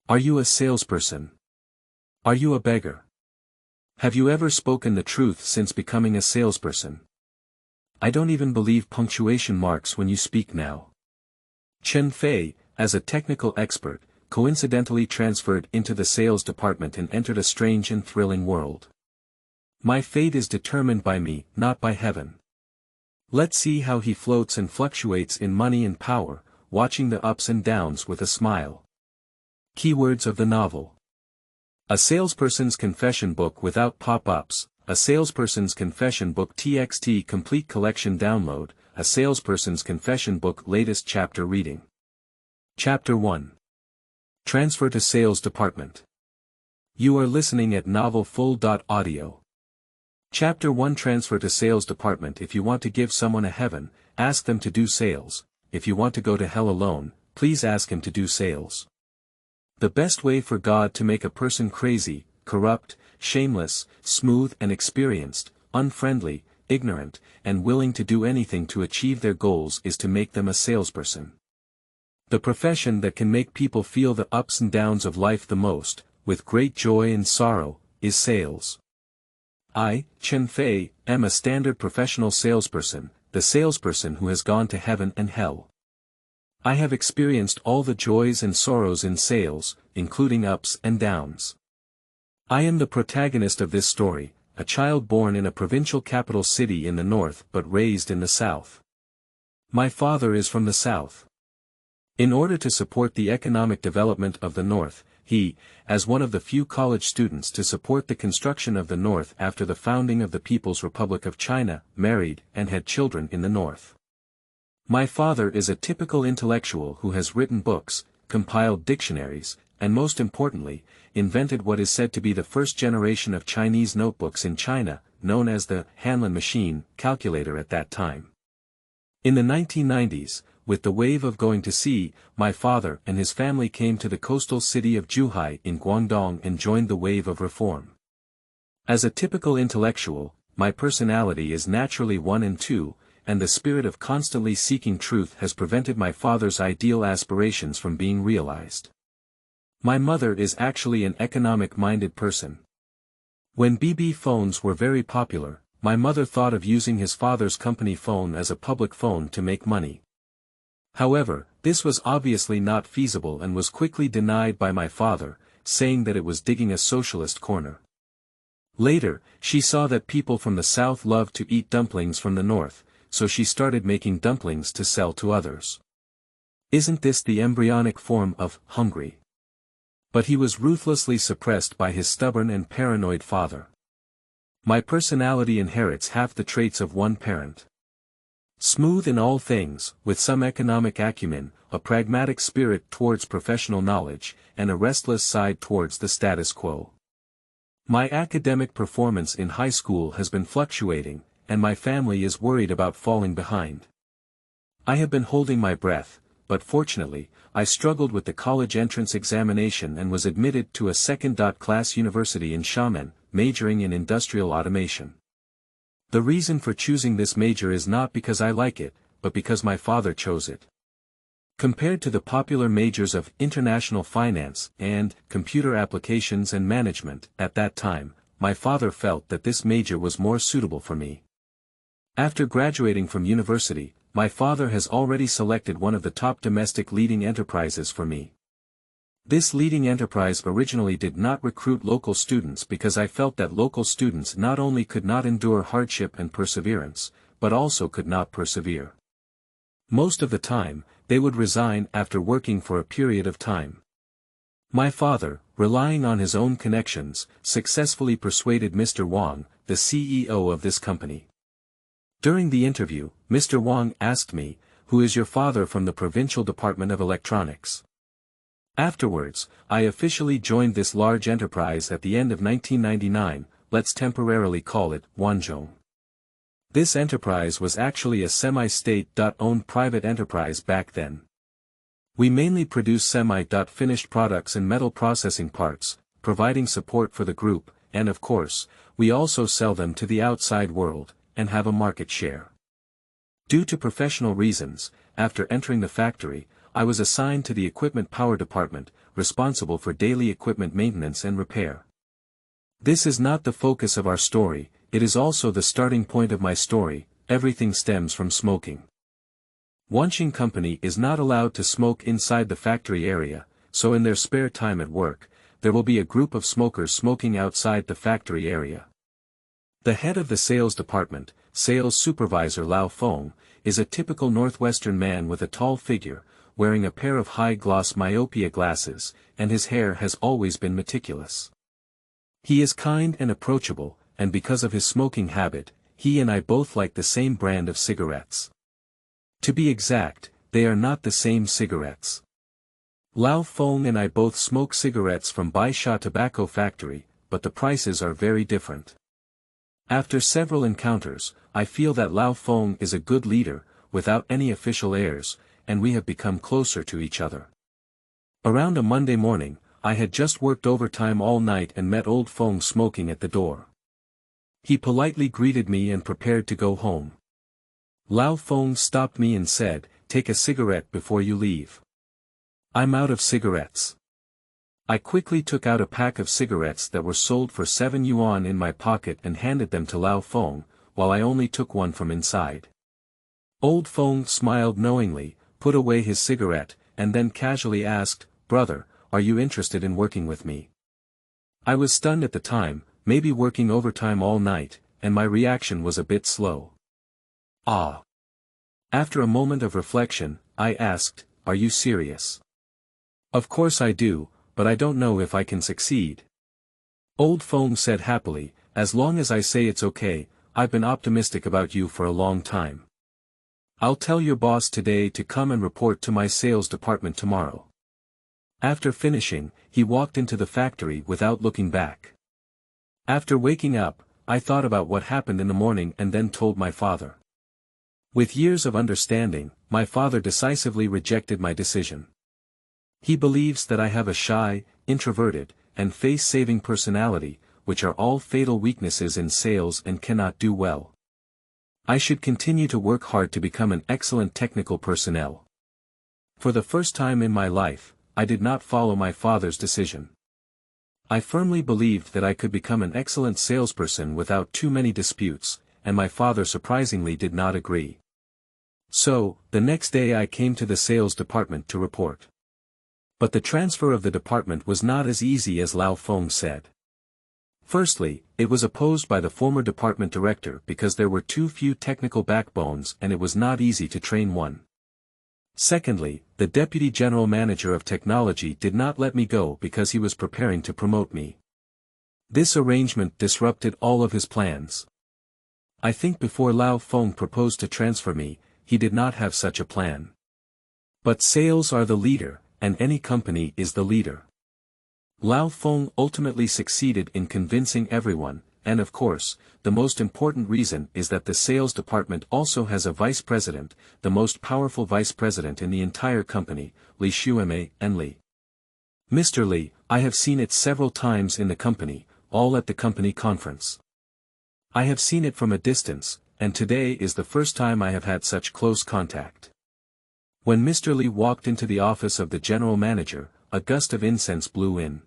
Are you a salesperson? Are you a beggar? Have you ever spoken the truth since becoming a salesperson? I don't even believe punctuation marks when you speak now. Chen Fei, as a technical expert, coincidentally transferred into the sales department and entered a strange and thrilling world. My fate is determined by me, not by heaven. Let's see how he floats and fluctuates in money and power, watching the ups and downs with a smile. Keywords of the novel. A salesperson's confession book without pop-ups, a salesperson's confession book TXT complete collection download, a salesperson's confession book latest chapter reading. Chapter 1. Transfer to Sales Department. You are listening at novelfull.audio. Chapter 1 Transfer to Sales Department. If you want to give someone a heaven, ask them to do sales. If you want to go to hell alone, please ask him to do sales. The best way for God to make a person crazy, corrupt, shameless, smooth and experienced, unfriendly, ignorant, and willing to do anything to achieve their goals is to make them a salesperson. The profession that can make people feel the ups and downs of life the most, with great joy and sorrow, is sales. I, Chen Fei, am a standard professional salesperson, the salesperson who has gone to heaven and hell. I have experienced all the joys and sorrows in sales, including ups and downs. I am the protagonist of this story, a child born in a provincial capital city in the north but raised in the south. My father is from the south. In order to support the economic development of the north, he, as one of the few college students to support the construction of the north after the founding of the People's Republic of China, married and had children in the north. My father is a typical intellectual who has written books, compiled dictionaries, and most importantly, invented what is said to be the first generation of Chinese notebooks in China, known as the Hanlin machine calculator at that time. In the 1990s, with the wave of going to sea, my father and his family came to the coastal city of Zhuhai in Guangdong and joined the wave of reform. As a typical intellectual, my personality is naturally 1 and 2, and the spirit of constantly seeking truth has prevented my father's ideal aspirations from being realized. My mother is actually an economic-minded person. When BB phones were very popular, my mother thought of using his father's company phone as a public phone to make money. However, this was obviously not feasible and was quickly denied by my father, saying that it was digging a socialist corner. Later, she saw that people from the south loved to eat dumplings from the north, so she started making dumplings to sell to others. Isn't this the embryonic form of hungry? But he was ruthlessly suppressed by his stubborn and paranoid father. My personality inherits half the traits of one parent. Smooth in all things, with some economic acumen, a pragmatic spirit towards professional knowledge, and a restless side towards the status quo. My academic performance in high school has been fluctuating, and my family is worried about falling behind. I have been holding my breath, but fortunately, I struggled with the college entrance examination and was admitted to a second-class university in Xiamen, majoring in industrial automation. The reason for choosing this major is not because I like it, but because my father chose it. Compared to the popular majors of international finance and computer applications and management at that time, my father felt that this major was more suitable for me. After graduating from university, my father has already selected one of the top domestic leading enterprises for me. This leading enterprise originally did not recruit local students because I felt that local students not only could not endure hardship and perseverance, but also could not persevere. Most of the time, they would resign after working for a period of time. My father, relying on his own connections, successfully persuaded Mr. Wang, the CEO of this company. During the interview, Mr. Wang asked me, "Who is your father from the Provincial Department of Electronics?" Afterwards, I officially joined this large enterprise at the end of 1999, let's temporarily call it Wanzhong. This enterprise was actually a semi-state-owned private enterprise back then. We mainly produce semi-finished products and metal processing parts, providing support for the group, and of course, we also sell them to the outside world, and have a market share. Due to professional reasons, after entering the factory, I was assigned to the equipment power department, responsible for daily equipment maintenance and repair. This is not the focus of our story, it is also the starting point of my story. Everything stems from smoking. Wanqing Company is not allowed to smoke inside the factory area, so in their spare time at work, there will be a group of smokers smoking outside the factory area. The head of the sales department, sales supervisor Lao Feng, is a typical Northwestern man with a tall figure, wearing a pair of high-gloss myopia glasses, and his hair has always been meticulous. He is kind and approachable, and because of his smoking habit, he and I both like the same brand of cigarettes. To be exact, they are not the same cigarettes. Lao Feng and I both smoke cigarettes from Baisha Tobacco Factory, but the prices are very different. After several encounters, I feel that Lao Feng is a good leader, without any official airs, and we have become closer to each other. Around a Monday morning, I had just worked overtime all night and met old Feng smoking at the door. He politely greeted me and prepared to go home. Lao Feng stopped me and said, "Take a cigarette before you leave." "I'm out of cigarettes." I quickly took out a pack of cigarettes that were sold for 7 yuan in my pocket and handed them to Lao Feng, while I only took one from inside. Old Feng smiled knowingly, put away his cigarette, and then casually asked, "Brother, are you interested in working with me?" I was stunned at the time, maybe working overtime all night, and my reaction was a bit slow. "Ah." After a moment of reflection, I asked, "Are you serious?" "Of course I do, but I don't know if I can succeed." Old Feng said happily, "As long as I say it's okay, I've been optimistic about you for a long time. I'll tell your boss today to come and report to my sales department tomorrow." After finishing, he walked into the factory without looking back. After waking up, I thought about what happened in the morning and then told my father. With years of understanding, my father decisively rejected my decision. He believes that I have a shy, introverted, and face-saving personality, which are all fatal weaknesses in sales and cannot do well. I should continue to work hard to become an excellent technical personnel. For the first time in my life, I did not follow my father's decision. I firmly believed that I could become an excellent salesperson without too many disputes, and my father surprisingly did not agree. So, the next day I came to the sales department to report. But the transfer of the department was not as easy as Lao Feng said. Firstly, it was opposed by the former department director because there were too few technical backbones and it was not easy to train one. Secondly, the deputy general manager of technology did not let me go because he was preparing to promote me. This arrangement disrupted all of his plans. I think before Lao Feng proposed to transfer me, he did not have such a plan. But sales are the leader, and any company is the leader. Lao Feng ultimately succeeded in convincing everyone, and of course, the most important reason is that the sales department also has a vice president, the most powerful vice president in the entire company, Li Xueme and Li. Mr. Li, I have seen it several times in the company, all at the company conference. I have seen it from a distance, and today is the first time I have had such close contact. When Mr. Li walked into the office of the general manager, a gust of incense blew in.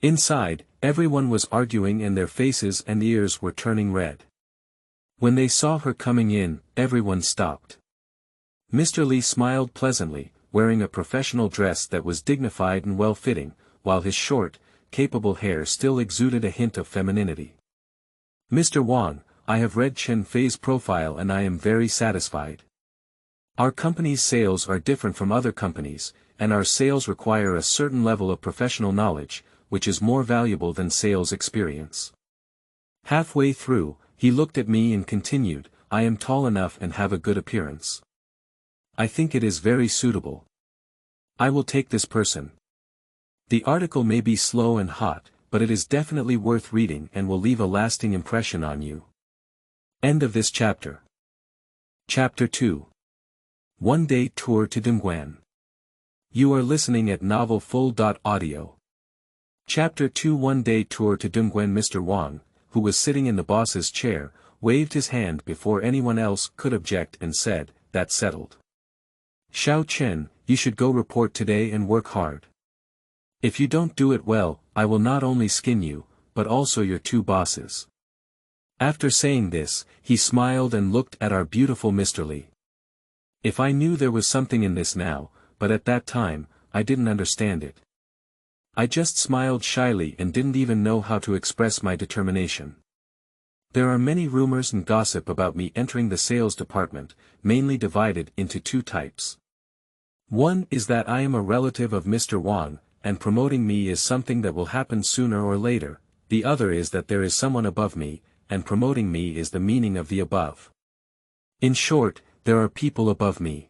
Inside, everyone was arguing and their faces and ears were turning red. When they saw her coming in, everyone stopped. Mr. Li smiled pleasantly, wearing a professional dress that was dignified and well-fitting, while his short, capable hair still exuded a hint of femininity. "Mr. Wang, I have read Chen Fei's profile and I am very satisfied. Our company's sales are different from other companies, and our sales require a certain level of professional knowledge, which is more valuable than sales experience." Halfway through, he looked at me and continued, "I am tall enough and have a good appearance. I think it is very suitable. I will take this person. The article may be slow and hot, but it is definitely worth reading and will leave a lasting impression on you." End of this chapter. Chapter 2. One-day tour to Dongguan. You are listening at novelfull.audio. Chapter 2. One-day tour to Dongguan. Mr. Wang, who was sitting in the boss's chair, waved his hand before anyone else could object and said, "That's settled. Xiao Chen, you should go report today and work hard. If you don't do it well, I will not only skin you, but also your two bosses. After saying this, he smiled and looked at our beautiful Mr. Li. If I knew there was something in this now, but at that time, I didn't understand it. I just smiled shyly and didn't even know how to express my determination. There are many rumors and gossip about me entering the sales department, mainly divided into two types. One is that I am a relative of Mr. Wang, and promoting me is something that will happen sooner or later. The other is that there is someone above me, and promoting me is the meaning of the above. In short, there are people above me.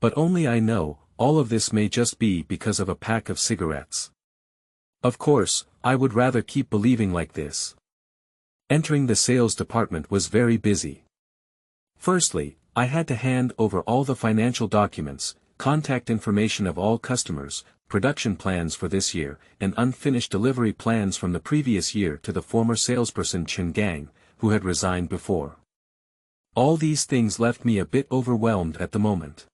But only I know, all of this may just be because of a pack of cigarettes. Of course, I would rather keep believing like this. Entering the sales department was very busy. Firstly, I had to hand over all the financial documents, contact information of all customers, production plans for this year, and unfinished delivery plans from the previous year to the former salesperson Chen Gang, who had resigned before. All these things left me a bit overwhelmed at the moment.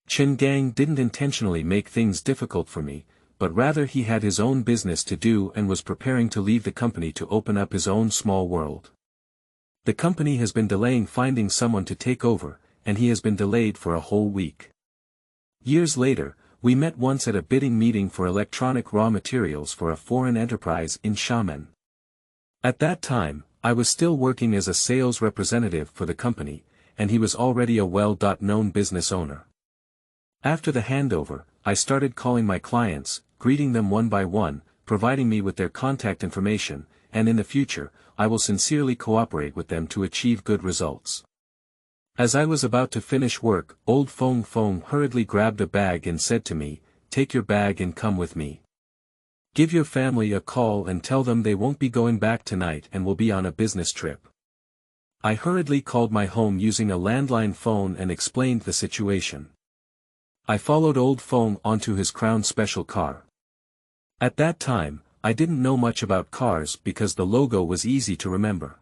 Chen Gang didn't intentionally make things difficult for me, but rather he had his own business to do and was preparing to leave the company to open up his own small world. The company has been delaying finding someone to take over, and he has been delayed for a whole week. Years later, we met once at a bidding meeting for electronic raw materials for a foreign enterprise in Xiamen. At that time, I was still working as a sales representative for the company, and he was already a well-known business owner. After the handover, I started calling my clients, greeting them one by one, providing me with their contact information, and in the future, I will sincerely cooperate with them to achieve good results. As I was about to finish work, old Feng hurriedly grabbed a bag and said to me, "Take your bag and come with me. Give your family a call and tell them they won't be going back tonight and will be on a business trip." I hurriedly called my home using a landline phone and explained the situation. I followed old Feng onto his Crown Special car. At that time, I didn't know much about cars because the logo was easy to remember.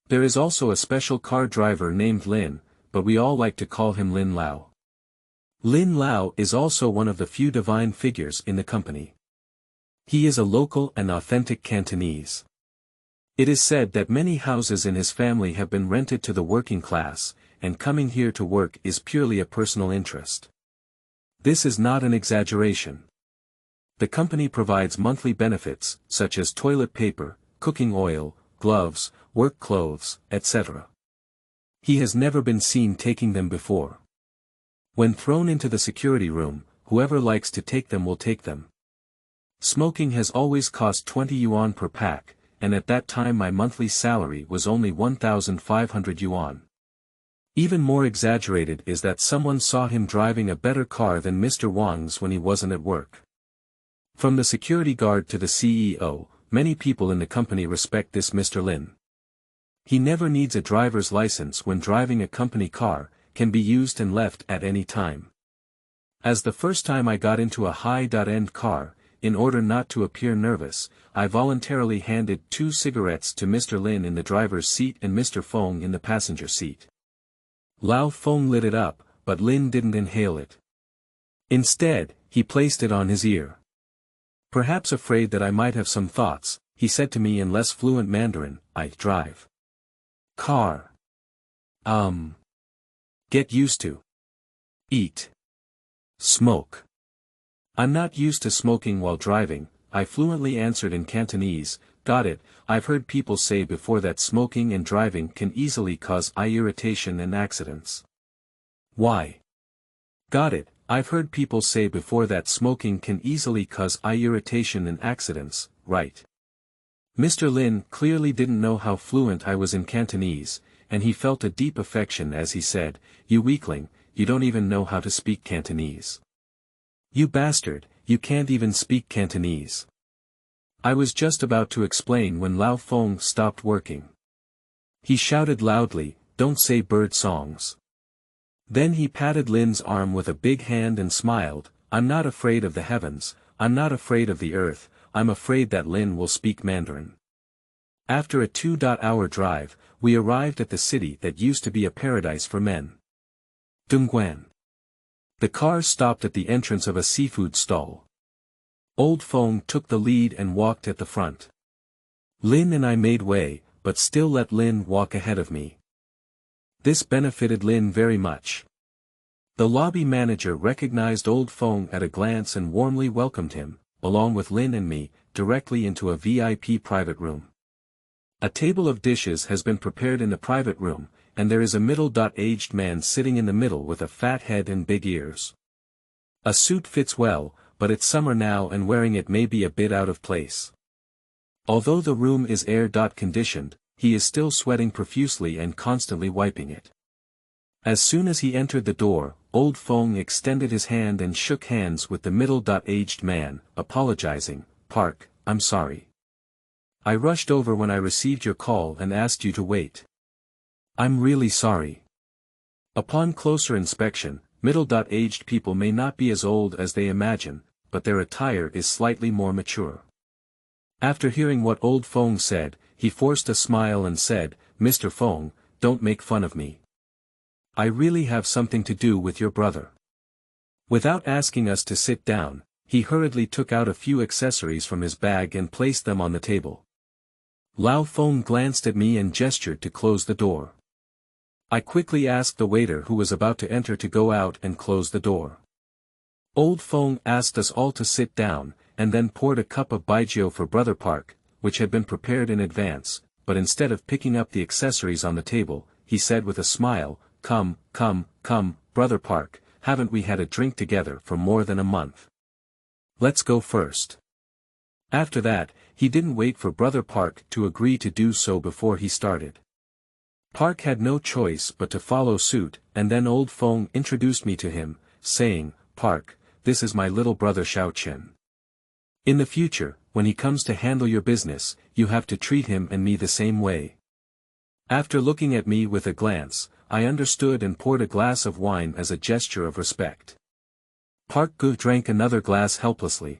There is also a special car driver named Lin, but we all like to call him Lin Lao. Lin Lao is also one of the few divine figures in the company. He is a local and authentic Cantonese. It is said that many houses in his family have been rented to the working class, and coming here to work is purely a personal interest. This is not an exaggeration. The company provides monthly benefits, such as toilet paper, cooking oil, gloves, work clothes, etc. He has never been seen taking them before. When thrown into the security room, whoever likes to take them will take them. Smoking has always cost 20 yuan per pack, and at that time my monthly salary was only 1,500 yuan. Even more exaggerated is that someone saw him driving a better car than Mr. Wang's when he wasn't at work. From the security guard to the CEO, many people in the company respect this Mr. Lin. He never needs a driver's license when driving a company car, can be used and left at any time. As the first time I got into a high-end car, in order not to appear nervous, I voluntarily handed 2 cigarettes to Mr. Lin in the driver's seat and Mr. Feng in the passenger seat. Lao Feng lit it up, but Lin didn't inhale it. Instead, he placed it on his ear. Perhaps afraid that I might have some thoughts, he said to me in less fluent Mandarin, "I drive car. Get used to. Eat. Smoke." "I'm not used to smoking while driving," I fluently answered in Cantonese. "Got it, I've heard people say before that smoking and driving can easily cause eye irritation and accidents." "Why?" "Got it, I've heard people say before that smoking can easily cause eye irritation and accidents, right?" Mr. Lin clearly didn't know how fluent I was in Cantonese, and he felt a deep affection as he said, "You weakling, you don't even know how to speak Cantonese. You bastard, you can't even speak Cantonese." I was just about to explain when Lao Feng stopped working. He shouted loudly, "Don't say bird songs." Then he patted Lin's arm with a big hand and smiled, "I'm not afraid of the heavens, I'm not afraid of the earth, I'm afraid that Lin will speak Mandarin." After a 2-hour drive, we arrived at the city that used to be a paradise for men. Dongguan. The car stopped at the entrance of a seafood stall. Old Feng took the lead and walked at the front. Lin and I made way, but still let Lin walk ahead of me. This benefited Lin very much. The lobby manager recognized Old Feng at a glance and warmly welcomed him, along with Lin and me, directly into a VIP private room. A table of dishes has been prepared in the private room, and there is a middle-aged man sitting in the middle with a fat head and big ears. A suit fits well, but it's summer now and wearing it may be a bit out of place. Although the room is air-conditioned, he is still sweating profusely and constantly wiping it. As soon as he entered the door, Old Feng extended his hand and shook hands with the middle-aged man, apologizing, "Park, I'm sorry. I rushed over when I received your call and asked you to wait. I'm really sorry." Upon closer inspection, middle-aged people may not be as old as they imagine, but their attire is slightly more mature. After hearing what Old Feng said, he forced a smile and said, "Mr. Feng, don't make fun of me. I really have something to do with your brother." Without asking us to sit down, he hurriedly took out a few accessories from his bag and placed them on the table. Lao Feng glanced at me and gestured to close the door. I quickly asked the waiter who was about to enter to go out and close the door. Old Feng asked us all to sit down, and then poured a cup of baijiu for Brother Park, which had been prepared in advance, but instead of picking up the accessories on the table, he said with a smile, Come, Brother Park, haven't we had a drink together for more than a month? Let's go first." After that, he didn't wait for Brother Park to agree to do so before he started. Park had no choice but to follow suit, and then Old Feng introduced me to him, saying, "Park, this is my little brother Xiao Chen. In the future, when he comes to handle your business, you have to treat him and me the same way." After looking at me with a glance, I understood and poured a glass of wine as a gesture of respect. Park Gu drank another glass helplessly.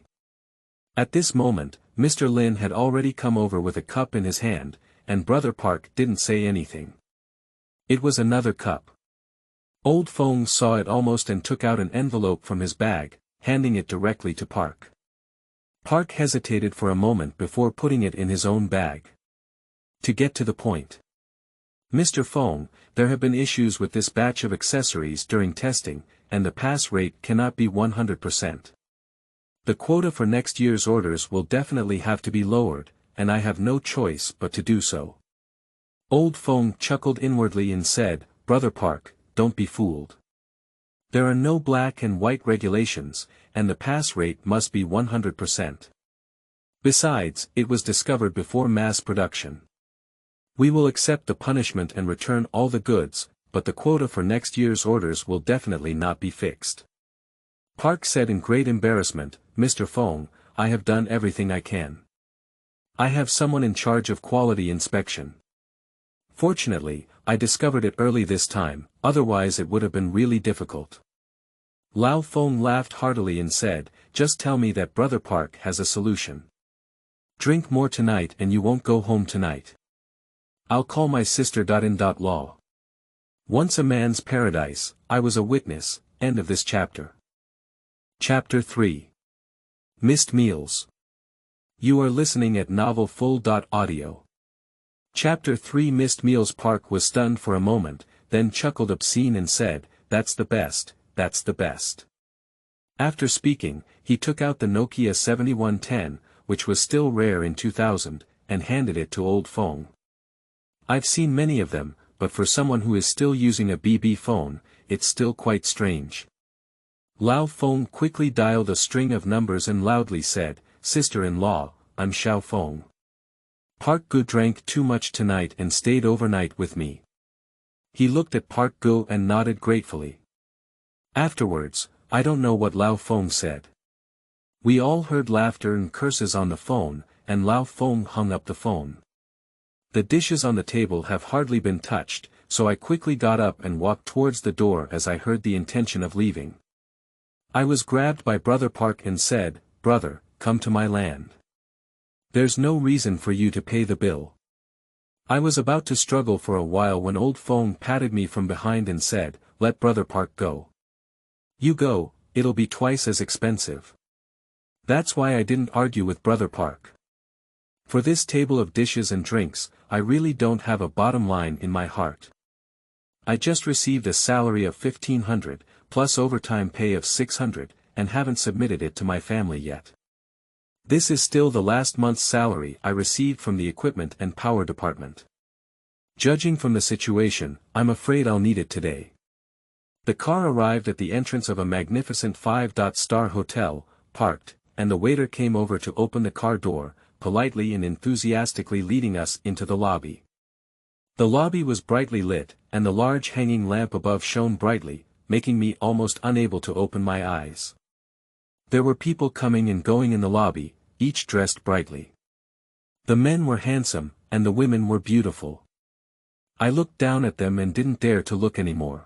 At this moment, Mr. Lin had already come over with a cup in his hand, and Brother Park didn't say anything. It was another cup. Old Feng saw it almost and took out an envelope from his bag, handing it directly to Park. Park hesitated for a moment before putting it in his own bag. To get to the point. "Mr. Feng, there have been issues with this batch of accessories during testing, and the pass rate cannot be 100%. The quota for next year's orders will definitely have to be lowered, and I have no choice but to do so." Old Feng chuckled inwardly and said, "Brother Park, don't be fooled. There are no black and white regulations, and the pass rate must be 100%. Besides, it was discovered before mass production. We will accept the punishment and return all the goods, but the quota for next year's orders will definitely not be fixed." Park said in great embarrassment, "Mr. Feng, I have done everything I can. I have someone in charge of quality inspection. Fortunately, I discovered it early this time, otherwise it would have been really difficult." Lao Feng laughed heartily and said, "Just tell me that Brother Park has a solution. Drink more tonight and you won't go home tonight. I'll call my sister. Law. Once a man's paradise, I was a witness. End of this chapter. Chapter 3. Missed Meals. You are listening at Novel Full. Audio. Chapter 3. Missed Meals. Park was stunned for a moment, then chuckled obscene and said, "That's the best, that's the best." After speaking, he took out the Nokia 7110, which was still rare in 2000, and handed it to Old Feng. I've seen many of them, but for someone who is still using a BB phone, it's still quite strange. Lao Feng quickly dialed a string of numbers and loudly said, "Sister-in-law, I'm Xiao Feng. Park Gu drank too much tonight and stayed overnight with me." He looked at Park Gu and nodded gratefully. Afterwards, I don't know what Lao Feng said. We all heard laughter and curses on the phone, and Lao Feng hung up the phone. The dishes on the table have hardly been touched, so I quickly got up and walked towards the door as I heard the intention of leaving. I was grabbed by Brother Park and said, "Brother, come to my land. There's no reason for you to pay the bill." I was about to struggle for a while when Old Feng patted me from behind and said, "Let Brother Park go. You go, it'll be twice as expensive. That's why I didn't argue with Brother Park. For this table of dishes and drinks, I really don't have a bottom line in my heart. I just received a salary of 1,500, plus overtime pay of 600, and haven't submitted it to my family yet. This is still the last month's salary I received from the equipment and power department. Judging from the situation, I'm afraid I'll need it today. The car arrived at the entrance of a magnificent 5-star hotel, parked, and the waiter came over to open the car door, politely and enthusiastically leading us into the lobby. The lobby was brightly lit, and the large hanging lamp above shone brightly, making me almost unable to open my eyes. There were people coming and going in the lobby, each dressed brightly. The men were handsome, and the women were beautiful. I looked down at them and didn't dare to look anymore.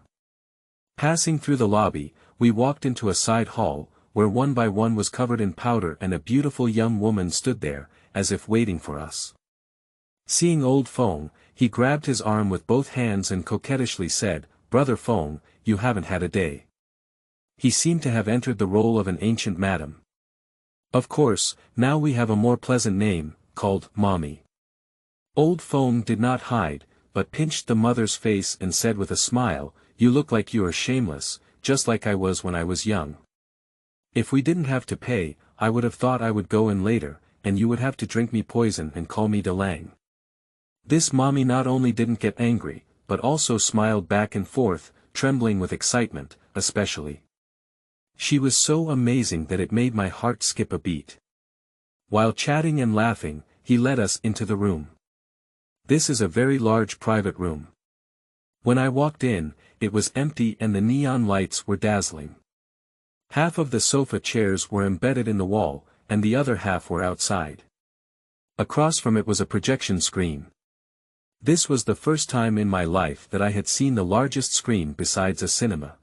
Passing through the lobby, we walked into a side hall, where one by one was covered in powder and a beautiful young woman stood there, as if waiting for us. Seeing old Feng, he grabbed his arm with both hands and coquettishly said, "Brother Feng, you haven't had a day." He seemed to have entered the role of an ancient madam. Of course, now we have a more pleasant name, called Mommy. Old Feng did not hide, but pinched the mother's face and said with a smile, "You look like you are shameless, just like I was when I was young. If we didn't have to pay, I would have thought I would go in later, and you would have to drink me poison and call me Delang." This Mommy not only didn't get angry, but also smiled back and forth, trembling with excitement, especially. She was so amazing that it made my heart skip a beat. While chatting and laughing, he led us into the room. This is a very large private room. When I walked in, it was empty and the neon lights were dazzling. Half of the sofa chairs were embedded in the wall, and the other half were outside. Across from it was a projection screen. This was the first time in my life that I had seen the largest screen besides a cinema.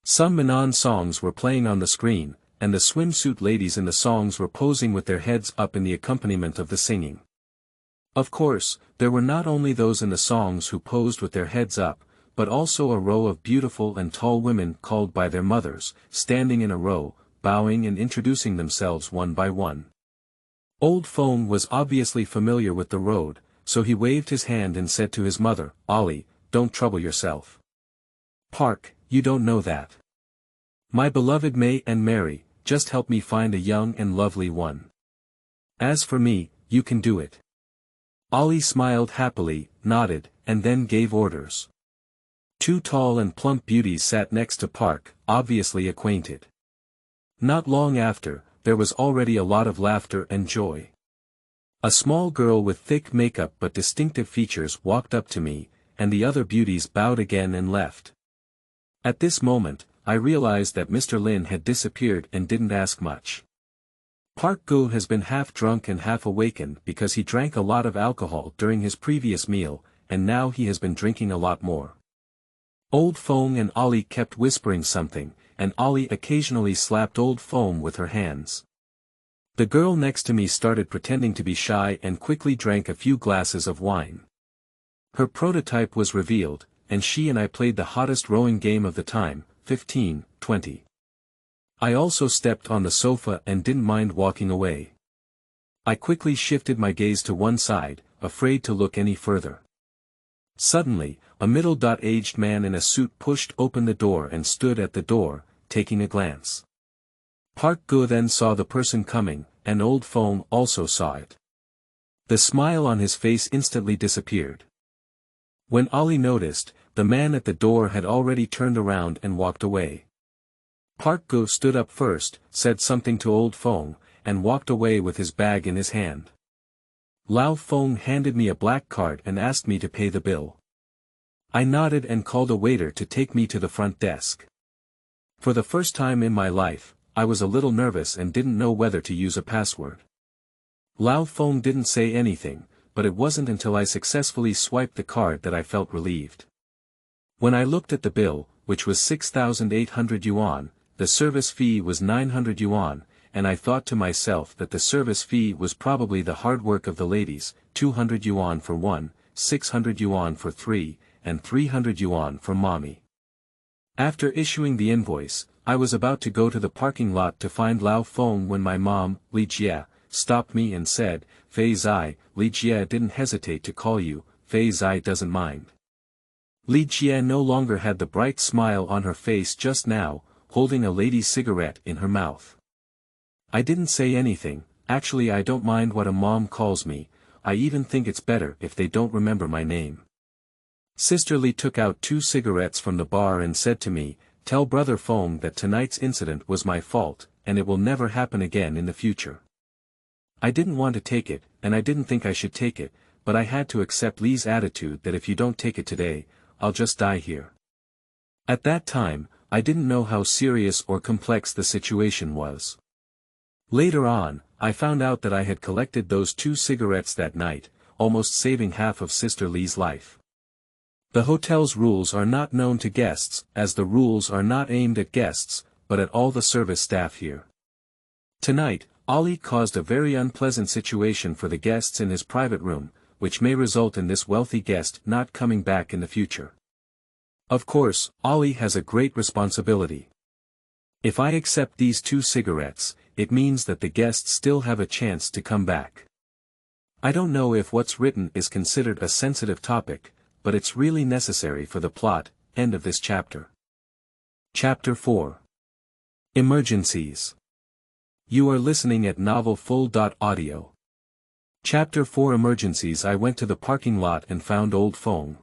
Some Manon songs were playing on the screen, and the swimsuit ladies in the songs were posing with their heads up in the accompaniment of the singing. Of course, there were not only those in the songs who posed with their heads up, but also a row of beautiful and tall women called by their mothers, standing in a row, bowing and introducing themselves one by one. Old Feng was obviously familiar with the road, so he waved his hand and said to his mother, "Ollie, don't trouble yourself. Park, you don't know that. My beloved May and Mary, just help me find a young and lovely one. As for me, you can do it." Ollie smiled happily, nodded, and then gave orders. Two tall and plump beauties sat next to Park, obviously acquainted. Not long after, there was already a lot of laughter and joy. A small girl with thick makeup but distinctive features walked up to me, and the other beauties bowed again and left. At this moment, I realized that Mr. Lin had disappeared and didn't ask much. Park Go has been half drunk and half awakened because he drank a lot of alcohol during his previous meal, and now he has been drinking a lot more. Old Feng and Ollie kept whispering something, and Ollie occasionally slapped Old Feng with her hands. The girl next to me started pretending to be shy and quickly drank a few glasses of wine. Her prototype was revealed, and she and I played the hottest rowing game of the time, 15-20. I also stepped on the sofa and didn't mind walking away. I quickly shifted my gaze to one side, afraid to look any further. Suddenly, a middle-aged man in a suit pushed open the door and stood at the door, taking a glance. Park Go then saw the person coming, and Old Feng also saw it. The smile on his face instantly disappeared. When Ollie noticed, the man at the door had already turned around and walked away. Park Go stood up first, said something to Old Feng, and walked away with his bag in his hand. Lao Feng handed me a black card and asked me to pay the bill. I nodded and called a waiter to take me to the front desk. For the first time in my life, I was a little nervous and didn't know whether to use a password. Lao Feng didn't say anything, but it wasn't until I successfully swiped the card that I felt relieved. When I looked at the bill, which was 6,800 yuan, the service fee was 900 yuan, and I thought to myself that the service fee was probably the hard work of the ladies, 200 yuan for one, 600 yuan for three, and 300 yuan for mommy. After issuing the invoice, I was about to go to the parking lot to find Lao Feng when my mom, Li Jie, stopped me and said, Fei Zai, Li Jie didn't hesitate to call you, Fei Zai doesn't mind. Li Jie no longer had the bright smile on her face just now, holding a lady's cigarette in her mouth. I didn't say anything. Actually, I don't mind what a mom calls me. I even think it's better if they don't remember my name. Sister Li took out 2 cigarettes from the bar and said to me, tell Brother Feng that tonight's incident was my fault, and it will never happen again in the future. I didn't want to take it, and I didn't think I should take it, but I had to accept Li's attitude that if you don't take it today, I'll just die here. At that time, I didn't know how serious or complex the situation was. Later on, I found out that I had collected those 2 cigarettes that night, almost saving half of Sister Li's life. The hotel's rules are not known to guests, as the rules are not aimed at guests, but at all the service staff here. Tonight, Ali caused a very unpleasant situation for the guests in his private room, which may result in this wealthy guest not coming back in the future. Of course, Ali has a great responsibility. If I accept these 2 cigarettes, it means that the guests still have a chance to come back. I don't know if what's written is considered a sensitive topic, but it's really necessary for the plot. End of this chapter. Chapter 4. Emergencies. You are listening at novelfull.audio. Chapter 4 Emergencies. I went to the parking lot and found old Feng.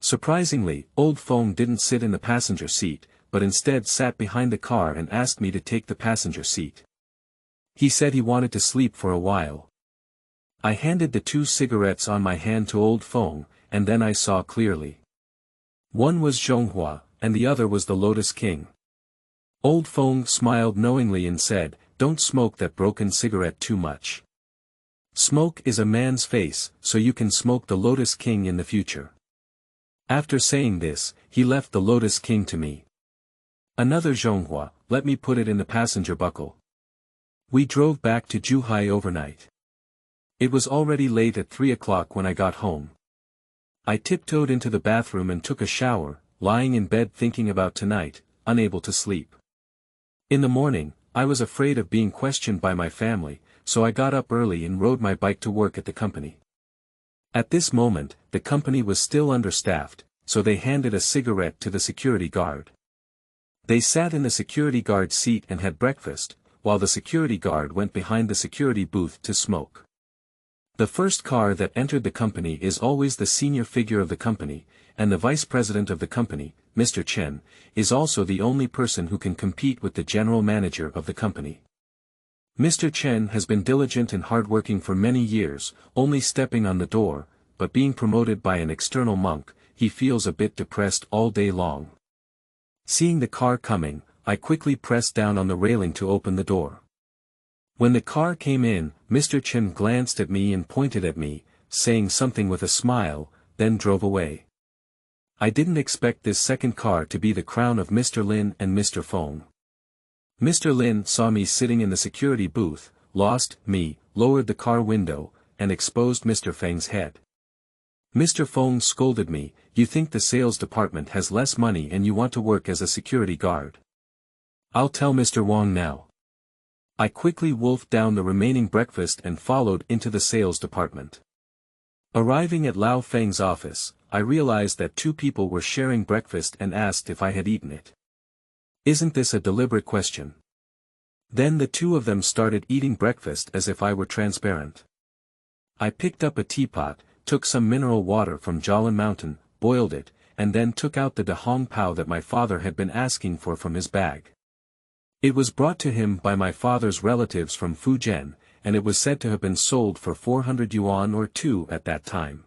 Surprisingly, old Feng didn't sit in the passenger seat, but instead sat behind the car and asked me to take the passenger seat. He said he wanted to sleep for a while. I handed the 2 cigarettes on my hand to old Feng, and then I saw clearly. One was Zhonghua, and the other was the Lotus King. Old Feng smiled knowingly and said, don't smoke that broken cigarette too much. Smoke is a man's face, so you can smoke the Lotus King in the future. After saying this, he left the Lotus King to me. Another Zhonghua, let me put it in the passenger buckle. We drove back to Zhuhai overnight. It was already late at 3 o'clock when I got home. I tiptoed into the bathroom and took a shower, lying in bed thinking about tonight, unable to sleep. In the morning, I was afraid of being questioned by my family, so I got up early and rode my bike to work at the company. At this moment, the company was still understaffed, so they handed a cigarette to the security guard. They sat in the security guard's seat and had breakfast, while the security guard went behind the security booth to smoke. The first car that entered the company is always the senior figure of the company, and the vice president of the company, Mr. Chen, is also the only person who can compete with the general manager of the company. Mr. Chen has been diligent and hardworking for many years, only stepping on the door, but being promoted by an external monk, he feels a bit depressed all day long. Seeing the car coming, I quickly pressed down on the railing to open the door. When the car came in, Mr. Chen glanced at me and pointed at me, saying something with a smile, then drove away. I didn't expect this second car to be the crown of Mr. Lin and Mr. Feng. Mr. Lin saw me sitting in the security booth, lost me, lowered the car window, and exposed Mr. Feng's head. Mr. Feng scolded me, you think the sales department has less money and you want to work as a security guard. I'll tell Mr. Wang now. I quickly wolfed down the remaining breakfast and followed into the sales department. Arriving at Lao Feng's office, I realized that 2 people were sharing breakfast and asked if I had eaten it. Isn't this a deliberate question? Then the 2 of them started eating breakfast as if I were transparent. I picked up a teapot, took some mineral water from Jialan Mountain, boiled it, and then took out the Dahong Pao that my father had been asking for from his bag. It was brought to him by my father's relatives from Fujian, and it was said to have been sold for 400 yuan or 2 at that time.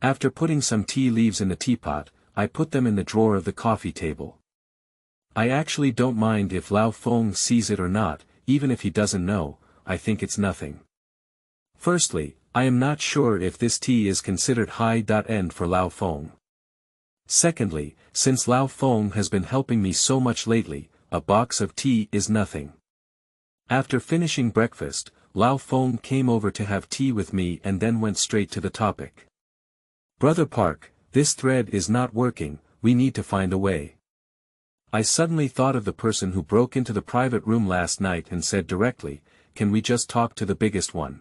After putting some tea leaves in the teapot, I put them in the drawer of the coffee table. I actually don't mind if Lao Feng sees it or not, even if he doesn't know, I think it's nothing. Firstly, I am not sure if this tea is considered high-end for Lao Feng. Secondly, since Lao Feng has been helping me so much lately, a box of tea is nothing. After finishing breakfast, Lao Feng came over to have tea with me and then went straight to the topic. Brother Park, this thread is not working, we need to find a way. I suddenly thought of the person who broke into the private room last night and said directly, "Can we just talk to the biggest one?"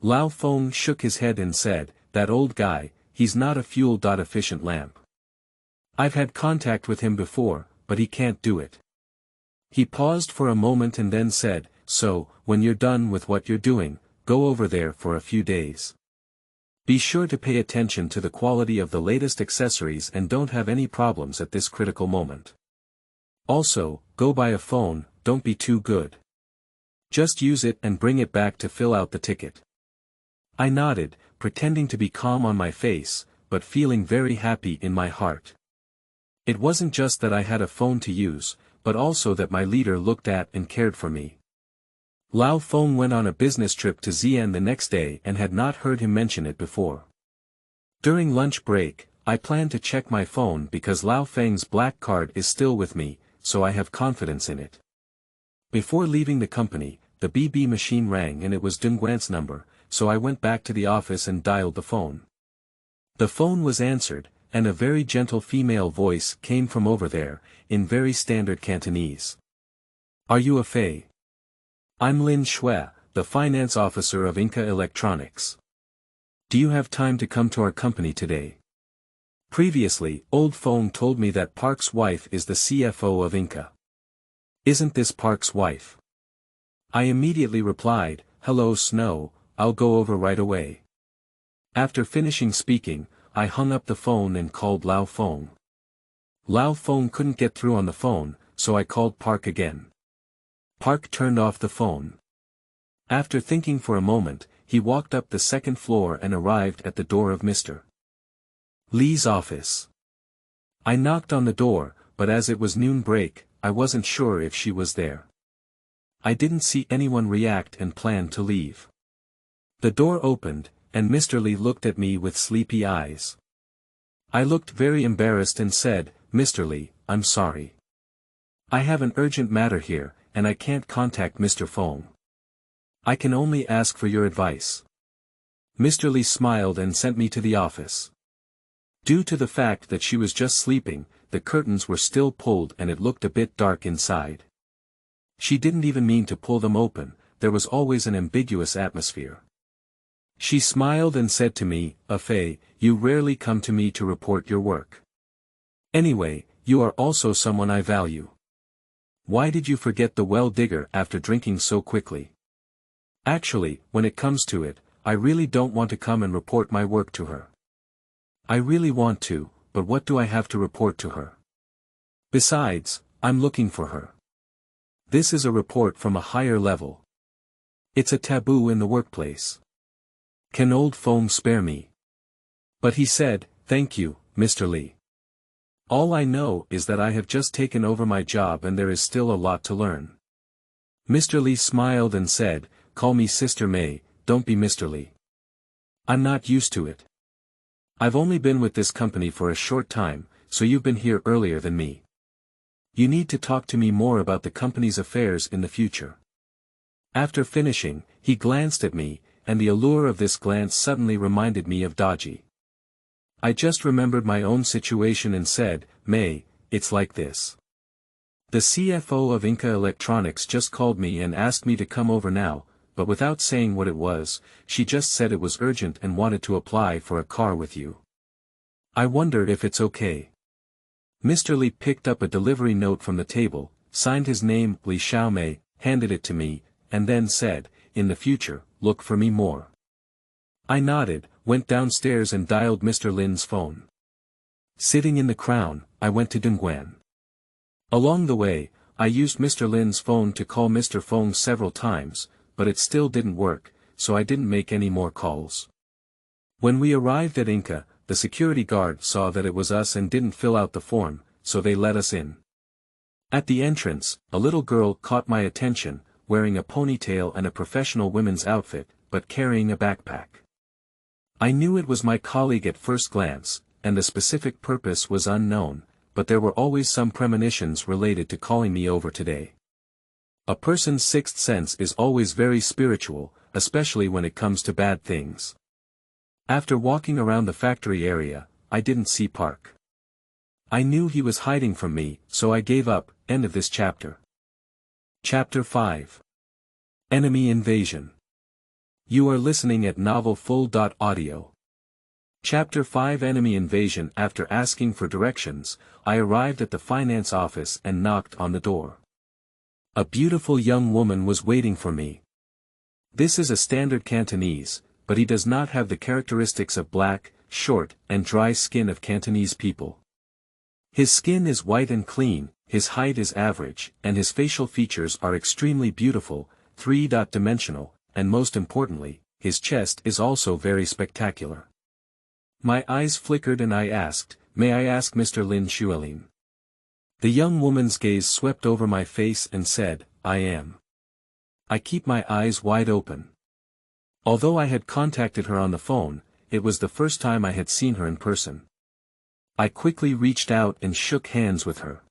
Feng shook his head and said, "That old guy, he's not a fuel-efficient lamp. I've had contact with him before, but he can't do it." He paused for a moment and then said, "So, when you're done with what you're doing, go over there for a few days. Be sure to pay attention to the quality of the latest accessories and don't have any problems at this critical moment. Also, go buy a phone, don't be too good. Just use it and bring it back to fill out the ticket." I nodded, pretending to be calm on my face, but feeling very happy in my heart. It wasn't just that I had a phone to use, but also that my leader looked at and cared for me. Feng went on a business trip to Xi'an the next day and had not heard him mention it before. During lunch break, I planned to check my phone because Feng's black card is still with me, so I have confidence in it. Before leaving the company, the BB machine rang and it was Dongguan's number, so I went back to the office and dialed the phone. The phone was answered, and a very gentle female voice came from over there, in very standard Cantonese. "Are you a Fei? I'm Lin Shui, the finance officer of Inca Electronics. Do you have time to come to our company today?" Previously, old Feng told me that Park's wife is the CFO of Inca. "Isn't this Park's wife?" I immediately replied, "Hello Snow, I'll go over right away." After finishing speaking, I hung up the phone and called Feng. Feng couldn't get through on the phone, so I called Park again. Park turned off the phone. After thinking for a moment, he walked up the second floor and arrived at the door of Mr. Lee's office. I knocked on the door, but as it was noon break, I wasn't sure if she was there. I didn't see anyone react and planned to leave. The door opened, and Mr. Lee looked at me with sleepy eyes. I looked very embarrassed and said, "Mr. Lee, I'm sorry. I have an urgent matter here, and I can't contact Mr. Feng. I can only ask for your advice." Mr. Lee smiled and sent me to the office. Due to the fact that she was just sleeping, the curtains were still pulled and it looked a bit dark inside. She didn't even mean to pull them open, there was always an ambiguous atmosphere. She smiled and said to me, "Fei, you rarely come to me to report your work. Anyway, you are also someone I value. Why did you forget the well digger after drinking so quickly?" Actually, when it comes to it, I really don't want to come and report my work to her. I really want to, but what do I have to report to her? Besides, I'm looking for her. This is a report from a higher level. It's a taboo in the workplace. Can old Feng spare me? But he said, "Thank you, Mr. Lee. All I know is that I have just taken over my job and there is still a lot to learn." Mr. Lee smiled and said, "Call me Sister May, don't be Mr. Lee. I'm not used to it. I've only been with this company for a short time, so you've been here earlier than me. You need to talk to me more about the company's affairs in the future." After finishing, he glanced at me, and the allure of this glance suddenly reminded me of Dodgy. I just remembered my own situation and said, "May, it's like this. The CFO of Inca Electronics just called me and asked me to come over now, but without saying what it was, she just said it was urgent and wanted to apply for a car with you. I wonder if it's okay." Mr. Lee picked up a delivery note from the table, signed his name Li Xiaomei, handed it to me, and then said, "In the future, look for me more." I nodded, went downstairs and dialed Mr. Lin's phone. Sitting in the crown, I went to Dongguan. Along the way, I used Mr. Lin's phone to call Mr. Feng several times, but it still didn't work, so I didn't make any more calls. When we arrived at Inca, the security guard saw that it was us and didn't fill out the form, so they let us in. At the entrance, a little girl caught my attention, wearing a ponytail and a professional women's outfit, but carrying a backpack. I knew it was my colleague at first glance, and the specific purpose was unknown, but there were always some premonitions related to calling me over today. A person's sixth sense is always very spiritual, especially when it comes to bad things. After walking around the factory area, I didn't see Park. I knew he was hiding from me, so I gave up. End of this chapter. Chapter 5. Enemy Invasion. You are listening at novelfull.audio. Chapter 5 Enemy Invasion. After asking for directions, I arrived at the finance office and knocked on the door. A beautiful young woman was waiting for me. This is a standard Cantonese, but he does not have the characteristics of black, short, and dry skin of Cantonese people. His skin is white and clean, his height is average, and his facial features are extremely beautiful, three-dimensional, and most importantly, his chest is also very spectacular. My eyes flickered and I asked, "May I ask Mr. Lin Xuelin?" The young woman's gaze swept over my face and said, "I am." I keep my eyes wide open. Although I had contacted her on the phone, it was the first time I had seen her in person. I quickly reached out and shook hands with her.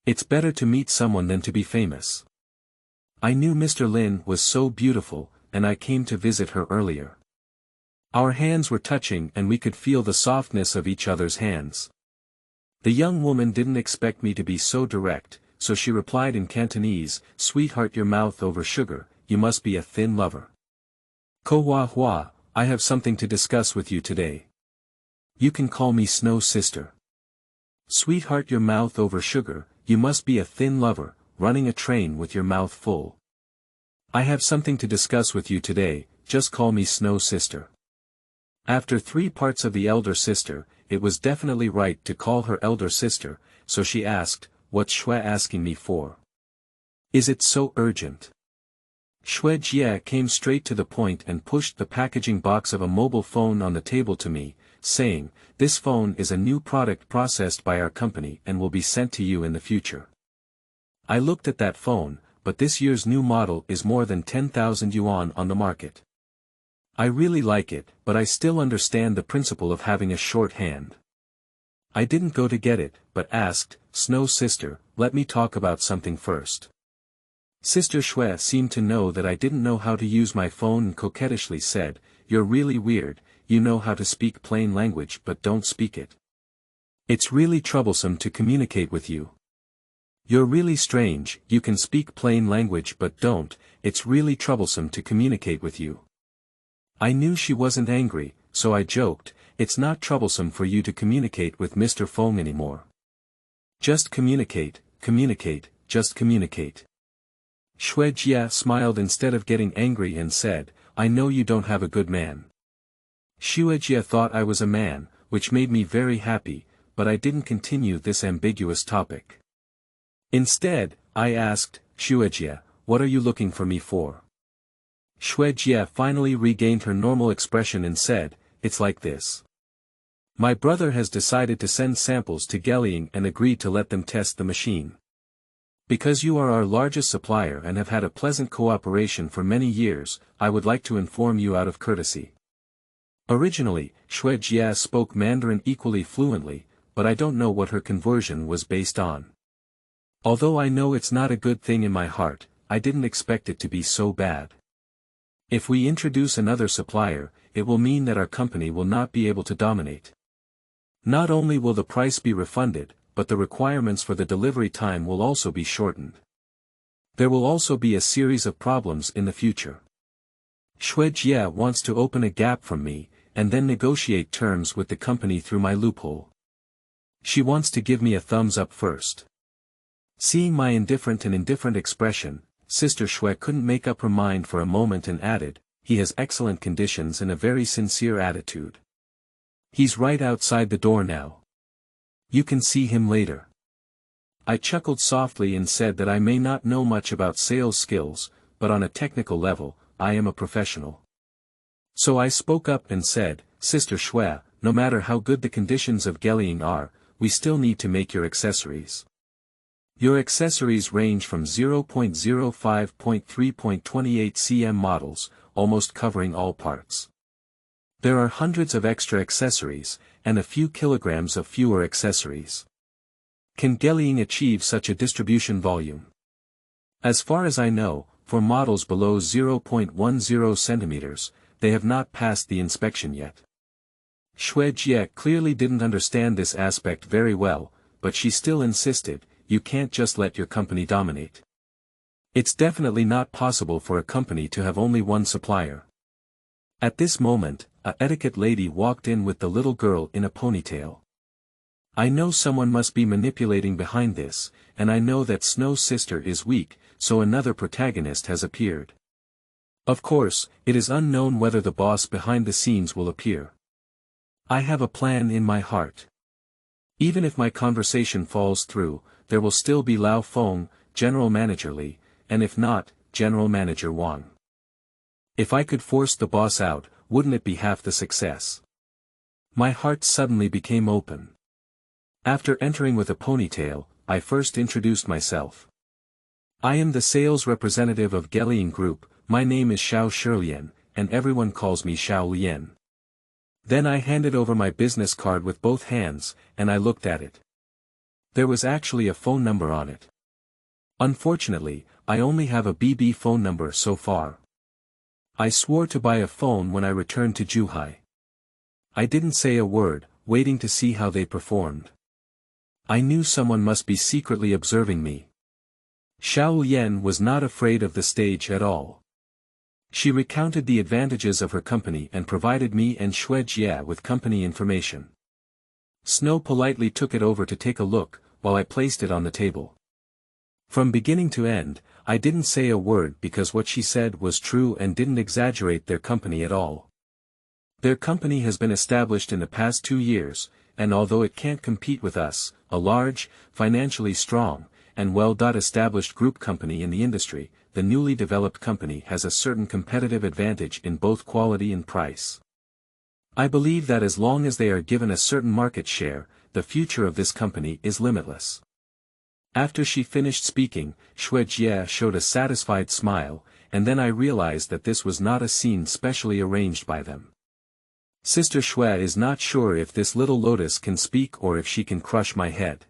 It's better to meet someone than to be famous. I knew Mr. Lin was so beautiful, and I came to visit her earlier. Our hands were touching and we could feel the softness of each other's hands. The young woman didn't expect me to be so direct, so she replied in Cantonese, "Sweetheart, your mouth over sugar, you must be a thin lover. Ko hua hua, I have something to discuss with you today. You can call me Snow Sister. Sweetheart, your mouth over sugar, you must be a thin lover, running a train with your mouth full. I have something to discuss with you today, just call me Snow Sister." After 3 parts of the elder sister, it was definitely right to call her elder sister, so she asked, "What's Xue asking me for? Is it so urgent?" Xue Jie came straight to the point and pushed the packaging box of a mobile phone on the table to me, saying, "This phone is a new product processed by our company and will be sent to you in the future." I looked at that phone, but this year's new model is more than 10,000 yuan on the market. I really like it, but I still understand the principle of having a short hand. I didn't go to get it, but asked, "Snow Sister, let me talk about something first." Sister Xue seemed to know that I didn't know how to use my phone and coquettishly said, "You're really weird, you know how to speak plain language but don't speak it. It's really troublesome to communicate with you. You're really strange, you can speak plain language but don't, it's really troublesome to communicate with you." I knew she wasn't angry, so I joked, "It's not troublesome for you to communicate with Mr. Feng anymore. Just communicate, just communicate." Xue Jia smiled instead of getting angry and said, "I know you don't have a good man." Xue Jia thought I was a man, which made me very happy, but I didn't continue this ambiguous topic. Instead, I asked, "Xue Jia, what are you looking for me for?" Xue Jia finally regained her normal expression and said, "It's like this. My brother has decided to send samples to Geliang and agreed to let them test the machine. Because you are our largest supplier and have had a pleasant cooperation for many years, I would like to inform you out of courtesy." Originally, Xue Jia spoke Mandarin equally fluently, but I don't know what her conversion was based on. Although I know it's not a good thing in my heart, I didn't expect it to be so bad. If we introduce another supplier, it will mean that our company will not be able to dominate. Not only will the price be refunded, but the requirements for the delivery time will also be shortened. There will also be a series of problems in the future. Xue Jia wants to open a gap from me, and then negotiate terms with the company through my loophole. She wants to give me a thumbs up first. Seeing my indifferent expression, Sister Xue couldn't make up her mind for a moment and added, "He has excellent conditions and a very sincere attitude. He's right outside the door now. You can see him later." I chuckled softly and said that I may not know much about sales skills, but on a technical level, I am a professional. So I spoke up and said, "Sister Xue, no matter how good the conditions of Geliang are, we still need to make your accessories. Your accessories range from 0.05.3.28 cm models, almost covering all parts. There are hundreds of extra accessories, and a few kilograms of fewer accessories. Can Geliang achieve such a distribution volume? As far as I know, for models below 0.10 centimeters, they have not passed the inspection yet." Shui Jie clearly didn't understand this aspect very well, but she still insisted, you can't just let your company dominate. It's definitely not possible for a company to have only one supplier. At this moment, a etiquette lady walked in with the little girl in a ponytail. I know someone must be manipulating behind this, and I know that Snow's sister is weak, so another protagonist has appeared. Of course, it is unknown whether the boss behind the scenes will appear. I have a plan in my heart. Even if my conversation falls through, there will still be Lao Feng, General Manager Li, and if not, General Manager Wang. If I could force the boss out, wouldn't it be half the success? My heart suddenly became open. After entering with a ponytail, I first introduced myself. I am the sales representative of Gelian Group, my name is Xiao Shilian, and everyone calls me Xiao Lian. Then I handed over my business card with both hands, and I looked at it. There was actually a phone number on it. Unfortunately, I only have a BB phone number so far. I swore to buy a phone when I returned to Zhuhai. I didn't say a word, waiting to see how they performed. I knew someone must be secretly observing me. Xiao Lian was not afraid of the stage at all. She recounted the advantages of her company and provided me and Shui Jie with company information. Snow politely took it over to take a look, while I placed it on the table. From beginning to end, I didn't say a word because what she said was true and didn't exaggerate their company at all. Their company has been established in the past 2 years, and although it can't compete with us, a large, financially strong, and well-established group company in the industry, the newly developed company has a certain competitive advantage in both quality and price. I believe that as long as they are given a certain market share, the future of this company is limitless. After she finished speaking, Shui Jie showed a satisfied smile, and then I realized that this was not a scene specially arranged by them. Sister Shui is not sure if this little lotus can speak or if she can crush my head.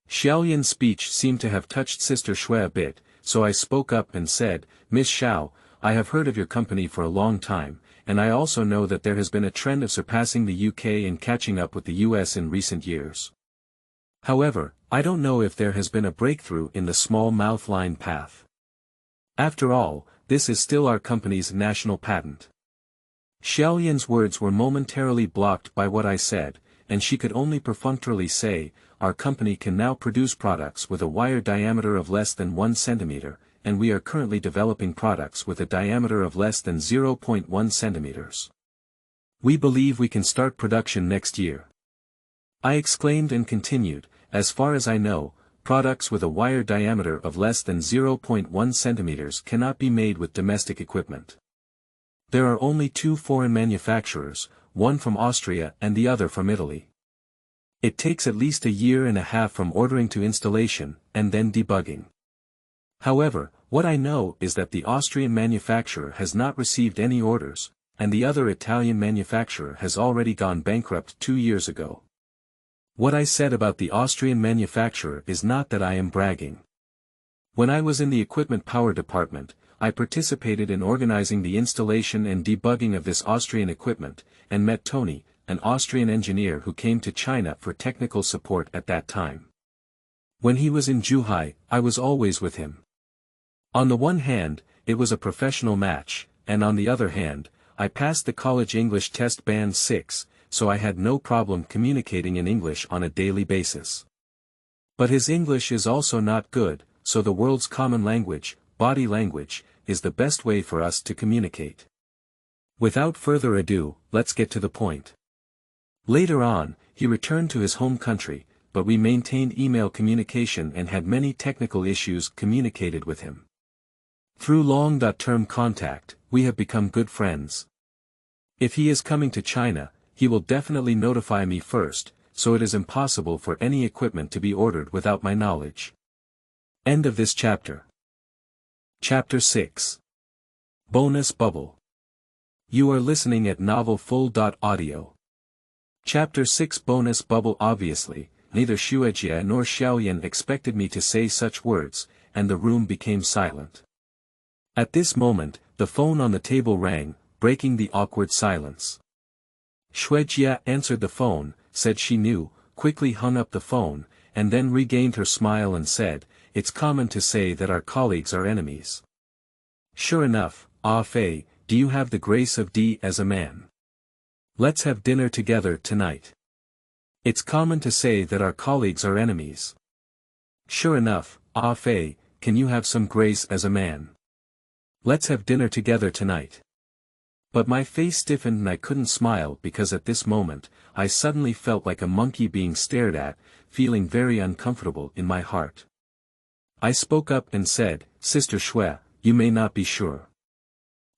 Xiaoyan's speech seemed to have touched Sister Shui a bit, so I spoke up and said, Miss Xiao, I have heard of your company for a long time, and I also know that there has been a trend of surpassing the UK and catching up with the US in recent years. However, I don't know if there has been a breakthrough in the small mouth line path. After all, this is still our company's national patent. Xiaoyan's words were momentarily blocked by what I said, and she could only perfunctorily say, our company can now produce products with a wire diameter of less than 1 centimeter, and we are currently developing products with a diameter of less than 0.1 centimeters. We believe we can start production next year. I exclaimed and continued, as far as I know, products with a wire diameter of less than 0.1 centimeters cannot be made with domestic equipment. There are only 2 foreign manufacturers, one from Austria and the other from Italy. It takes at least 1.5 years from ordering to installation, and then debugging. However, what I know is that the Austrian manufacturer has not received any orders, and the other Italian manufacturer has already gone bankrupt 2 years ago. What I said about the Austrian manufacturer is not that I am bragging. When I was in the equipment power department, I participated in organizing the installation and debugging of this Austrian equipment, and met Tony, an Austrian engineer who came to China for technical support at that time. When he was in Zhuhai, I was always with him. On the one hand, it was a professional match, and on the other hand, I passed the college English test band 6, so I had no problem communicating in English on a daily basis. But his English is also not good, so the world's common language, body language, is the best way for us to communicate. Without further ado, let's get to the point. Later on, he returned to his home country, but we maintained email communication and had many technical issues communicated with him. Through long-term contact, we have become good friends. If he is coming to China, he will definitely notify me first, so it is impossible for any equipment to be ordered without my knowledge. End of this chapter. Chapter 6. Bonus Bubble. You are listening at novelfull.audio. Chapter 6 Bonus Bubble. Obviously, neither Xuejie nor Xiaoyan expected me to say such words, and the room became silent. At this moment, the phone on the table rang, breaking the awkward silence. Shuejia answered the phone, said she knew, quickly hung up the phone, and then regained her smile and said, "It's common to say that our colleagues are enemies. Sure enough, Fei, do you have the grace of D as a man? Let's have dinner together tonight. It's common to say that our colleagues are enemies. Sure enough, Fei, can you have some grace as a man? Let's have dinner together tonight." But my face stiffened and I couldn't smile because at this moment, I suddenly felt like a monkey being stared at, feeling very uncomfortable in my heart. I spoke up and said, "Sister Shui, you may not be sure.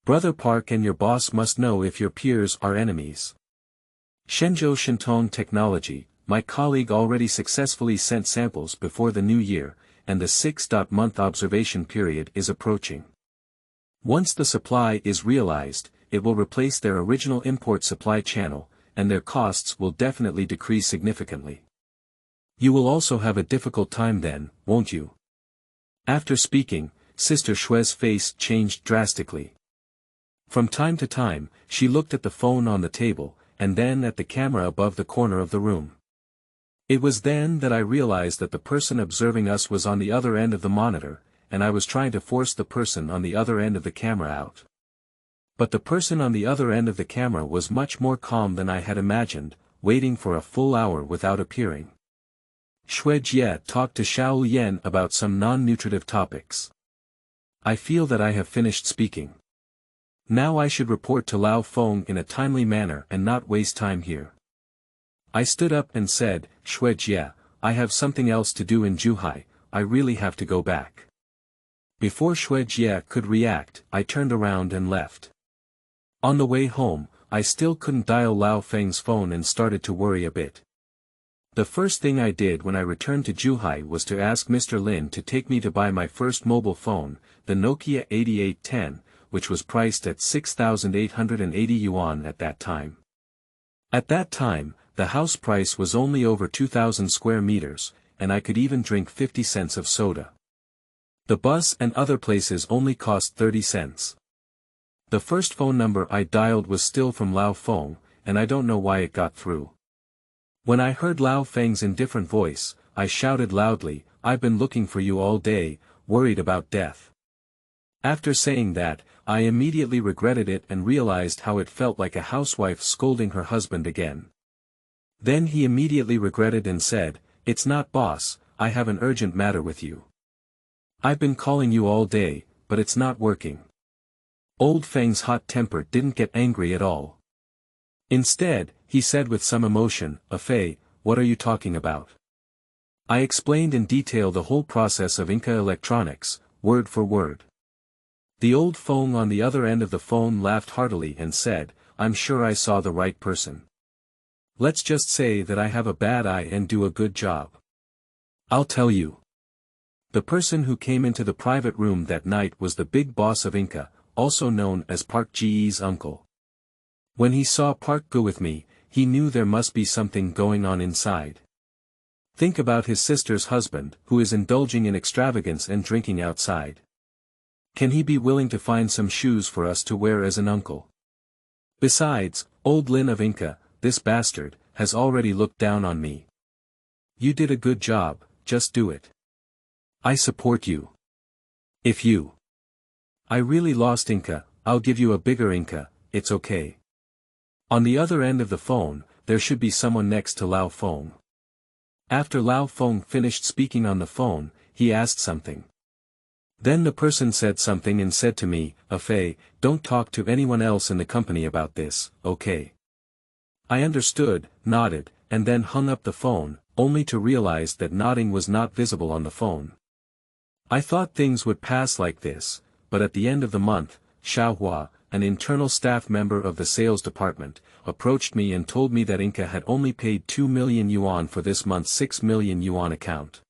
Brother Park and your boss must know if your peers are enemies. Shenzhou Shintong Technology, my colleague already successfully sent samples before the new year, and the 6-month observation period is approaching. Once the supply is realized, it will replace their original import supply channel, and their costs will definitely decrease significantly. You will also have a difficult time then, won't you?" After speaking, Sister Shui's face changed drastically. From time to time, she looked at the phone on the table, and then at the camera above the corner of the room. It was then that I realized that the person observing us was on the other end of the monitor, and I was trying to force the person on the other end of the camera out. But the person on the other end of the camera was much more calm than I had imagined, waiting for a full hour without appearing. Shui Jie talked to Xiao Yan about some non-nutritive topics. I feel that I have finished speaking. Now I should report to Lao Feng in a timely manner and not waste time here. I stood up and said, "Shui Jie, I have something else to do in Zhuhai, I really have to go back." Before Shui Jie could react, I turned around and left. On the way home, I still couldn't dial Lao Feng's phone and started to worry a bit. The first thing I did when I returned to Zhuhai was to ask Mr. Lin to take me to buy my first mobile phone, the Nokia 8810, which was priced at 6,880 yuan at that time. At that time, the house price was only over 2,000 square meters, and I could even drink 50 cents of soda. The bus and other places only cost 30 cents. The first phone number I dialed was still from Lao Feng, and I don't know why it got through. When I heard Lao Feng's indifferent voice, I shouted loudly, "I've been looking for you all day, worried about death." After saying that, I immediately regretted it and realized how it felt like a housewife scolding her husband again. Then he immediately regretted and said, "It's not boss, I have an urgent matter with you. I've been calling you all day, but it's not working." Old Feng's hot temper didn't get angry at all. Instead, he said with some emotion, "Fei, what are you talking about?" I explained in detail the whole process of Inca Electronics, word for word. The old Feng on the other end of the phone laughed heartily and said, "I'm sure I saw the right person. Let's just say that I have a bad eye and do a good job. I'll tell you. The person who came into the private room that night was the big boss of Inca, also known as Park Ji's uncle. When he saw Park go with me, he knew there must be something going on inside. Think about his sister's husband, who is indulging in extravagance and drinking outside. Can he be willing to find some shoes for us to wear as an uncle? Besides, old Lin of Inca, this bastard, has already looked down on me. You did a good job, just do it. I support you. If you I really lost Inca, I'll give you a bigger Inca, it's okay." On the other end of the phone, there should be someone next to Lao Feng. After Lao Feng finished speaking on the phone, he asked something. Then the person said something and said to me, "Fei, don't talk to anyone else in the company about this, okay?" I understood, nodded, and then hung up the phone, only to realize that nodding was not visible on the phone. I thought things would pass like this, but at the end of the month, Xiaohua, an internal staff member of the sales department, approached me and told me that Inca had only paid 2 million yuan for this month's 6 million yuan account.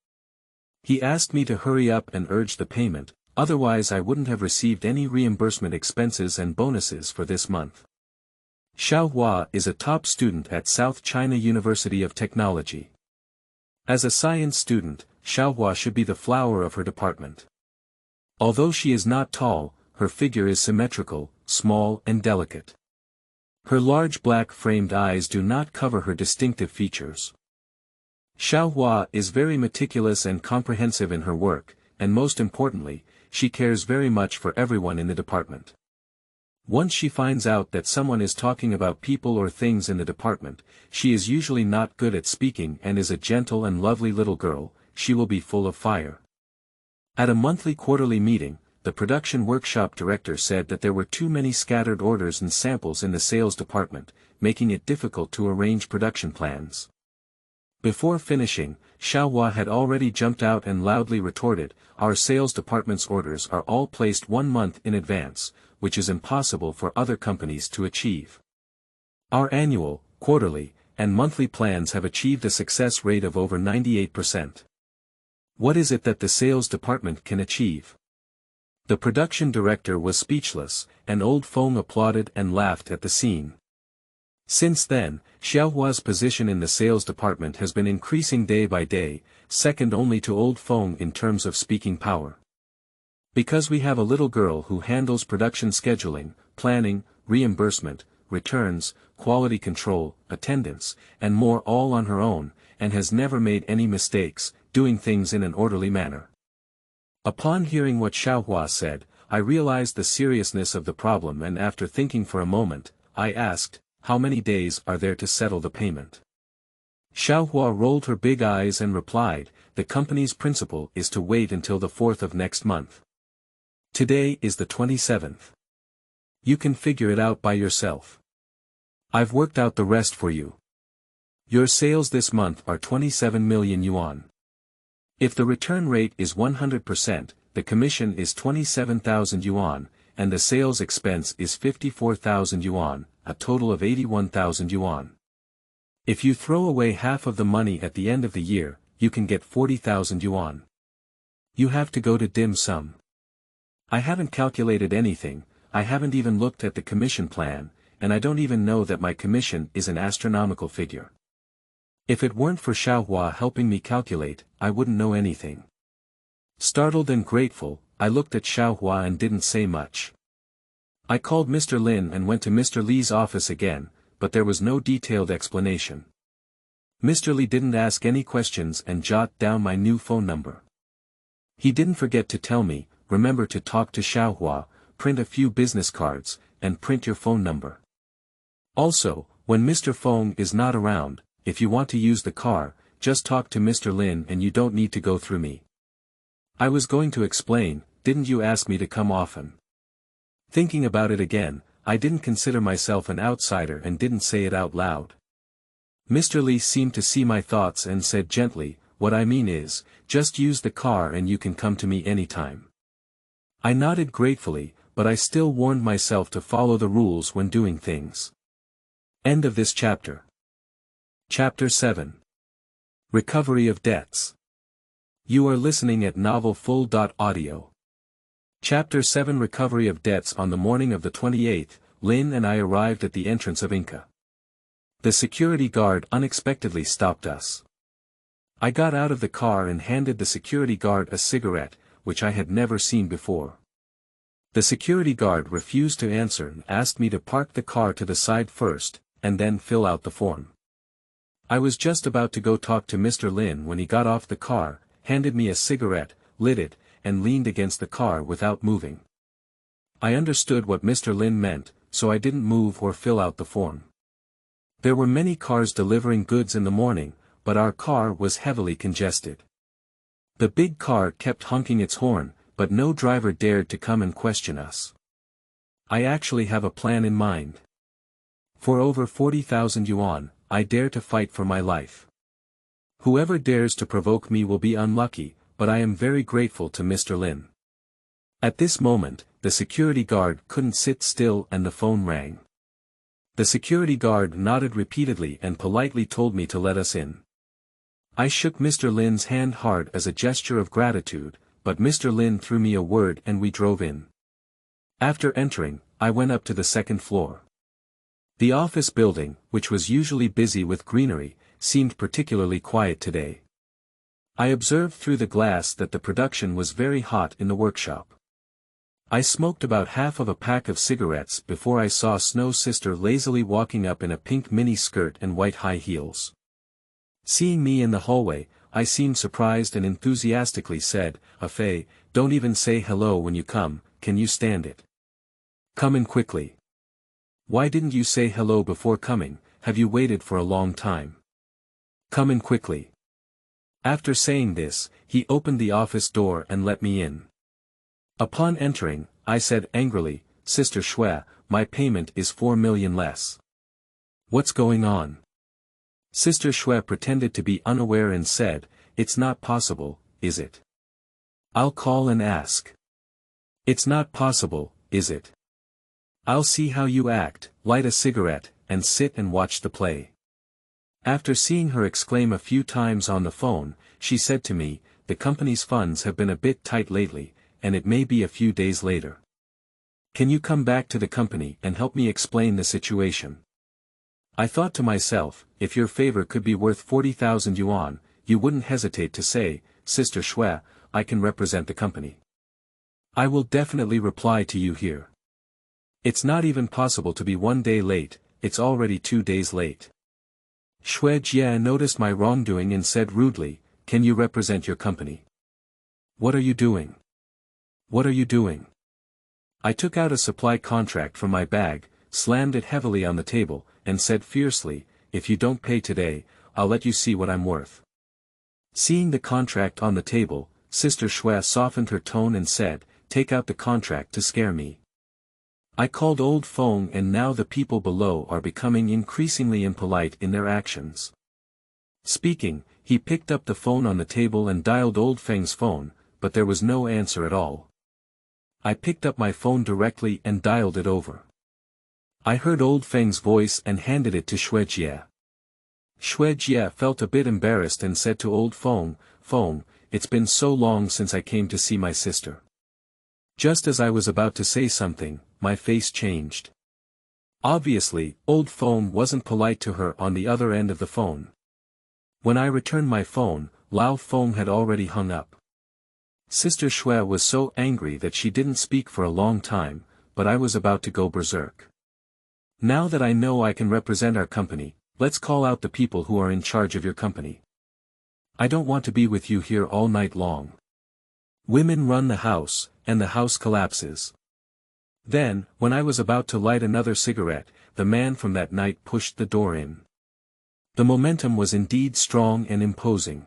He asked me to hurry up and urge the payment, otherwise I wouldn't have received any reimbursement expenses and bonuses for this month. Xiaohua is a top student at South China University of Technology. As a science student, Xiaohua should be the flower of her department. Although she is not tall, her figure is symmetrical, small and delicate. Her large black-framed eyes do not cover her distinctive features. Xiaohua is very meticulous and comprehensive in her work, and most importantly, she cares very much for everyone in the department. Once she finds out that someone is talking about people or things in the department, she is usually not good at speaking and is a gentle and lovely little girl. She will be full of fire. At a monthly quarterly meeting, the production workshop director said that there were too many scattered orders and samples in the sales department, making it difficult to arrange production plans. Before finishing, Xiaohua had already jumped out and loudly retorted, "Our sales department's orders are all placed 1 month in advance, which is impossible for other companies to achieve. Our annual, quarterly, and monthly plans have achieved a success rate of over 98%. What is it that the sales department can achieve?" The production director was speechless, and old Feng applauded and laughed at the scene. Since then, Xiaohua's position in the sales department has been increasing day by day, second only to old Feng in terms of speaking power. Because we have a little girl who handles production scheduling, planning, reimbursement, returns, quality control, attendance, and more all on her own, and has never made any mistakes, doing things in an orderly manner. Upon hearing what Xiaohua said, I realized the seriousness of the problem, and after thinking for a moment, I asked, "How many days are there to settle the payment?" Xiaohua rolled her big eyes and replied, "The company's principle is to wait until the 4th of next month. Today is the 27th. You can figure it out by yourself. I've worked out the rest for you. Your sales this month are 27 million yuan. If the return rate is 100%, the commission is 27,000 yuan, and the sales expense is 54,000 yuan, a total of 81,000 yuan. If you throw away half of the money at the end of the year, you can get 40,000 yuan. You have to go to dim sum. I haven't calculated anything, I haven't even looked at the commission plan, and I don't even know that my commission is an astronomical figure. If it weren't for Xiaohua helping me calculate, I wouldn't know anything." Startled and grateful, I looked at Xiaohua and didn't say much. I called Mr. Lin and went to Mr. Li's office again, but there was no detailed explanation. Mr. Li didn't ask any questions and jot down my new phone number. He didn't forget to tell me, "Remember to talk to Xiaohua, print a few business cards, and print your phone number. Also, when Mr. Feng is not around, if you want to use the car, just talk to Mr. Lin and you don't need to go through me." I was going to explain, "Didn't you ask me to come often?" Thinking about it again, I didn't consider myself an outsider and didn't say it out loud. Mr. Li seemed to see my thoughts and said gently, "What I mean is, just use the car and you can come to me anytime." I nodded gratefully, but I still warned myself to follow the rules when doing things. End of this chapter. Chapter 7. Recovery of Debts. You are listening at novelfull.audio. Chapter 7 Recovery of Debts. On the morning of the 28th, Lin and I arrived at the entrance of Inca. The security guard unexpectedly stopped us. I got out of the car and handed the security guard a cigarette, which I had never seen before. The security guard refused to answer and asked me to park the car to the side first, and then fill out the form. I was just about to go talk to Mr. Lin when he got off the car, handed me a cigarette, lit it, and leaned against the car without moving. I understood what Mr. Lin meant, so I didn't move or fill out the form. There were many cars delivering goods in the morning, but our car was heavily congested. The big car kept honking its horn, but no driver dared to come and question us. I actually have a plan in mind. For over 40,000 yuan, I dare to fight for my life. Whoever dares to provoke me will be unlucky, but I am very grateful to Mr. Lin. At this moment, the security guard couldn't sit still and the phone rang. The security guard nodded repeatedly and politely told me to let us in. I shook Mr. Lin's hand hard as a gesture of gratitude, but Mr. Lin threw me a word and we drove in. After entering, I went up to the second floor. The office building, which was usually busy with greenery, seemed particularly quiet today. I observed through the glass that the production was very hot in the workshop. I smoked about half of a pack of cigarettes before I saw Snow's sister lazily walking up in a pink mini skirt and white high heels. Seeing me in the hallway, I seemed surprised and enthusiastically said, Fei, don't even say hello when you come, can you stand it? Come in quickly. Why didn't you say hello before coming, have you waited for a long time? Come in quickly. After saying this, he opened the office door and let me in. Upon entering, I said angrily, Sister Shui, my payment is 4 million less. What's going on? Sister Shui pretended to be unaware and said, it's not possible, is it? I'll call and ask. It's not possible, is it? I'll see how you act, light a cigarette, and sit and watch the play. After seeing her exclaim a few times on the phone, she said to me, the company's funds have been a bit tight lately, and it may be a few days later. Can you come back to the company and help me explain the situation? I thought to myself, if your favor could be worth 40,000 yuan, you wouldn't hesitate to say, Sister Shui, I can represent the company. I will definitely reply to you here. It's not even possible to be 1 day late, it's already 2 days late. Shui Jie noticed my wrongdoing and said rudely, can you represent your company? What are you doing? What are you doing? I took out a supply contract from my bag, slammed it heavily on the table, and said fiercely, if you don't pay today, I'll let you see what I'm worth. Seeing the contract on the table, Sister Shui softened her tone and said, take out the contract to scare me. I called old Feng and now the people below are becoming increasingly impolite in their actions. Speaking, he picked up the phone on the table and dialed old Feng's phone, but there was no answer at all. I picked up my phone directly and dialed it over. I heard old Feng's voice and handed it to Shui Jie. Shui Jie felt a bit embarrassed and said to old Feng, Feng, it's been so long since I came to see my sister. Just as I was about to say something, my face changed. Obviously, old Feng wasn't polite to her on the other end of the phone. When I returned my phone, Lao Feng had already hung up. Sister Shui was so angry that she didn't speak for a long time, but I was about to go berserk. Now that I know I can represent our company, let's call out the people who are in charge of your company. I don't want to be with you here all night long. Women run the house, and the house collapses. Then, when I was about to light another cigarette, the man from that night pushed the door in. The momentum was indeed strong and imposing.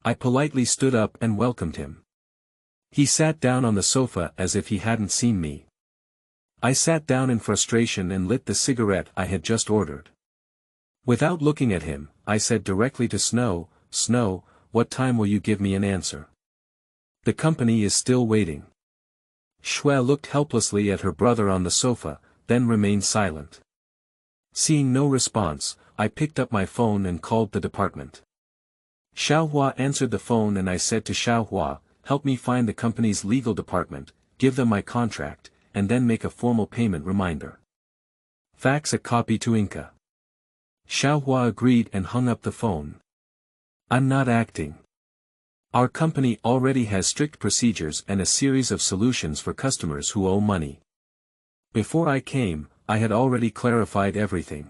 I politely stood up and welcomed him. He sat down on the sofa as if he hadn't seen me. I sat down in frustration and lit the cigarette I had just ordered. Without looking at him, I said directly to Snow, Snow, what time will you give me an answer? The company is still waiting. Shui looked helplessly at her brother on the sofa, then remained silent. Seeing no response, I picked up my phone and called the department. Xiaohua answered the phone and I said to Xiaohua, help me find the company's legal department, give them my contract, and then make a formal payment reminder. Fax a copy to Inca. Xiaohua agreed and hung up the phone. I'm not acting. Our company already has strict procedures and a series of solutions for customers who owe money. Before I came, I had already clarified everything.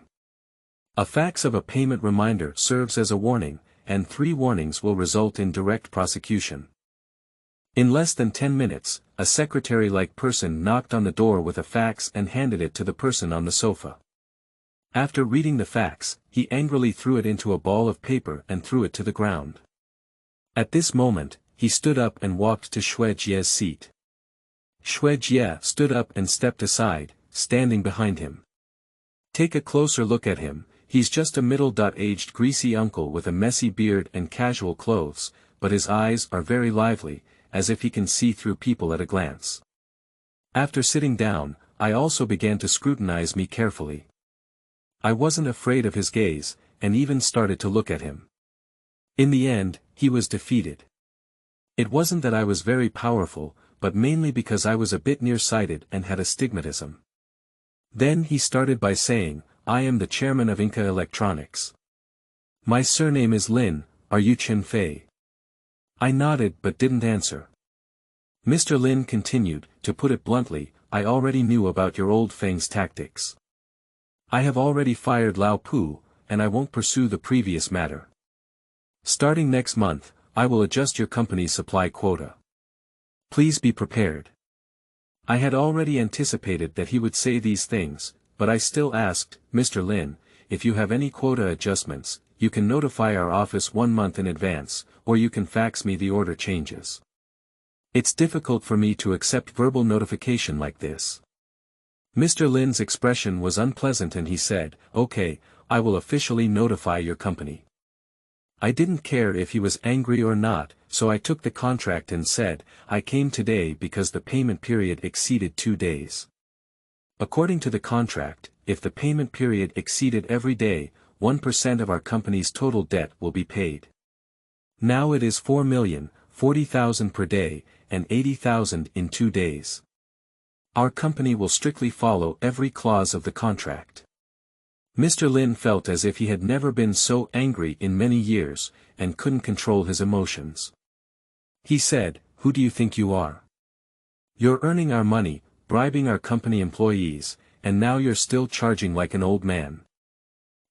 A fax of a payment reminder serves as a warning, and 3 warnings will result in direct prosecution. In less than 10 minutes, a secretary-like person knocked on the door with a fax and handed it to the person on the sofa. After reading the fax, he angrily threw it into a ball of paper and threw it to the ground. At this moment, he stood up and walked to Shui Jie's seat. Shui Jie stood up and stepped aside, standing behind him. Take a closer look at him. He's just a middle-aged greasy uncle with a messy beard and casual clothes, but his eyes are very lively, as if he can see through people at a glance. After sitting down, I also began to scrutinize me carefully. I wasn't afraid of his gaze, and even started to look at him. In the end, he was defeated. It wasn't that I was very powerful, but mainly because I was a bit nearsighted and had astigmatism. Then he started by saying, I am the chairman of Inca Electronics. My surname is Lin, are you Chen Fei? I nodded but didn't answer. Mr. Lin continued, to put it bluntly, I already knew about your old Feng's tactics. I have already fired Lao Pu, and I won't pursue the previous matter. Starting next month, I will adjust your company's supply quota. Please be prepared. I had already anticipated that he would say these things, but I still asked, Mr. Lin, if you have any quota adjustments, you can notify our office 1 month in advance, or you can fax me the order changes. It's difficult for me to accept verbal notification like this. Mr. Lin's expression was unpleasant and he said, okay, I will officially notify your company. I didn't care if he was angry or not, so I took the contract and said, I came today because the payment period exceeded 2 days. According to the contract, if the payment period exceeded every day, 1% of our company's total debt will be paid. Now it is 4,040,000 per day, and 80,000 in 2 days. Our company will strictly follow every clause of the contract. Mr. Lin felt as if he had never been so angry in many years, and couldn't control his emotions. He said, who do you think you are? You're earning our money, bribing our company employees, and now you're still charging like an old man.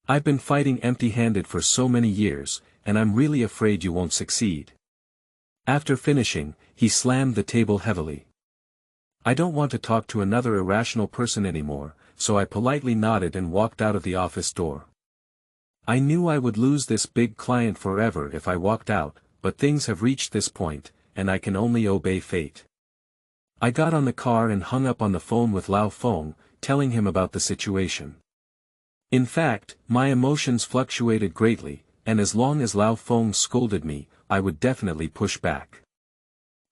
I've been fighting empty-handed for so many years, and I'm really afraid you won't succeed. After finishing, he slammed the table heavily. I don't want to talk to another irrational person anymore, so I politely nodded and walked out of the office door. I knew I would lose this big client forever if I walked out, but things have reached this point, and I can only obey fate. I got on the car and hung up on the phone with Lao Feng, telling him about the situation. In fact, my emotions fluctuated greatly, and as long as Lao Feng scolded me, I would definitely push back.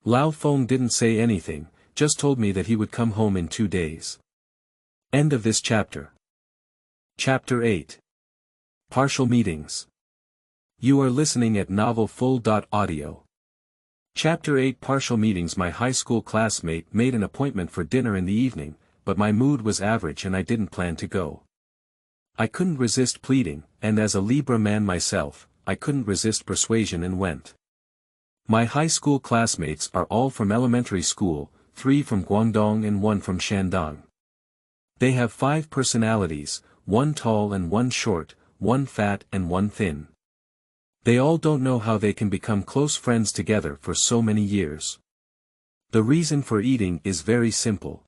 Lao Feng didn't say anything, just told me that he would come home in 2 days. End of this chapter. Chapter 8. Partial Meetings. You are listening at novelfull.audio. Chapter 8 Partial Meetings. My high school classmate made an appointment for dinner in the evening, but my mood was average and I didn't plan to go. I couldn't resist pleading, and as a Libra man myself, I couldn't resist persuasion and went. My high school classmates are all from elementary school, 3 from Guangdong and 1 from Shandong. They have 5 personalities, 1 tall and 1 short, 1 fat and 1 thin. They all don't know how they can become close friends together for so many years. The reason for eating is very simple.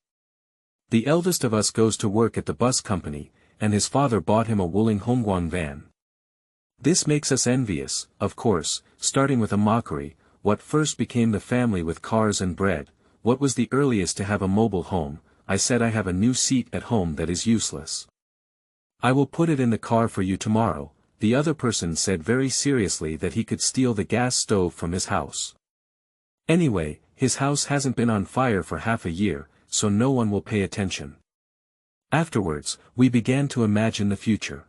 The eldest of us goes to work at the bus company, and his father bought him a Wuling Hongguang van. This makes us envious, of course, starting with a mockery, what first became the family with cars and bread, what was the earliest to have a mobile home. I said I have a new seat at home that is useless. I will put it in the car for you tomorrow. The other person said very seriously that he could steal the gas stove from his house. Anyway, his house hasn't been on fire for half a year, so no one will pay attention. Afterwards, we began to imagine the future.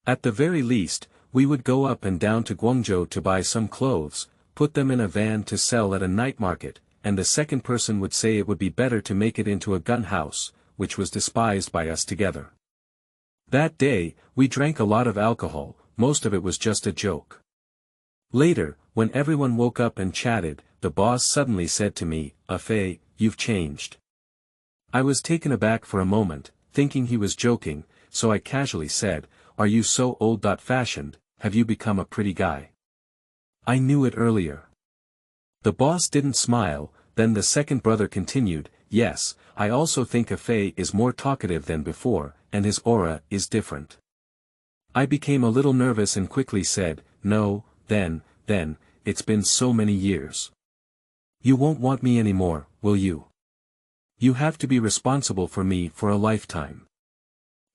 At the very least, we would go up and down to Guangzhou to buy some clothes, put them in a van to sell at a night market, and the second person would say it would be better to make it into a gun house, which was despised by us together. That day, we drank a lot of alcohol, most of it was just a joke. Later, when everyone woke up and chatted, the boss suddenly said to me, Fei, you've changed. I was taken aback for a moment, thinking he was joking, so I casually said, are you so old-fashioned, have you become a pretty guy? I knew it earlier. The boss didn't smile, then the second brother continued, yes, I also think Fei is more talkative than before, and his aura is different. I became a little nervous and quickly said, no, then, it's been so many years. You won't want me anymore, will you? You have to be responsible for me for a lifetime.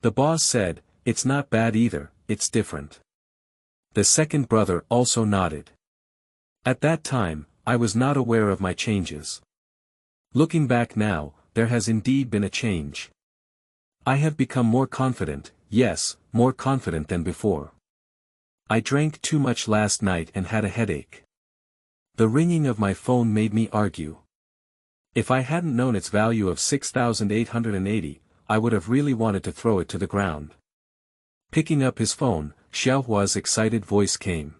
The boss said, it's not bad either, it's different. The second brother also nodded. At that time, I was not aware of my changes. Looking back now, there has indeed been a change. I have become more confident, yes, more confident than before. I drank too much last night and had a headache. The ringing of my phone made me argue. If I hadn't known its value of 6,880, I would have really wanted to throw it to the ground. Picking up his phone, Xiaohua's excited voice came.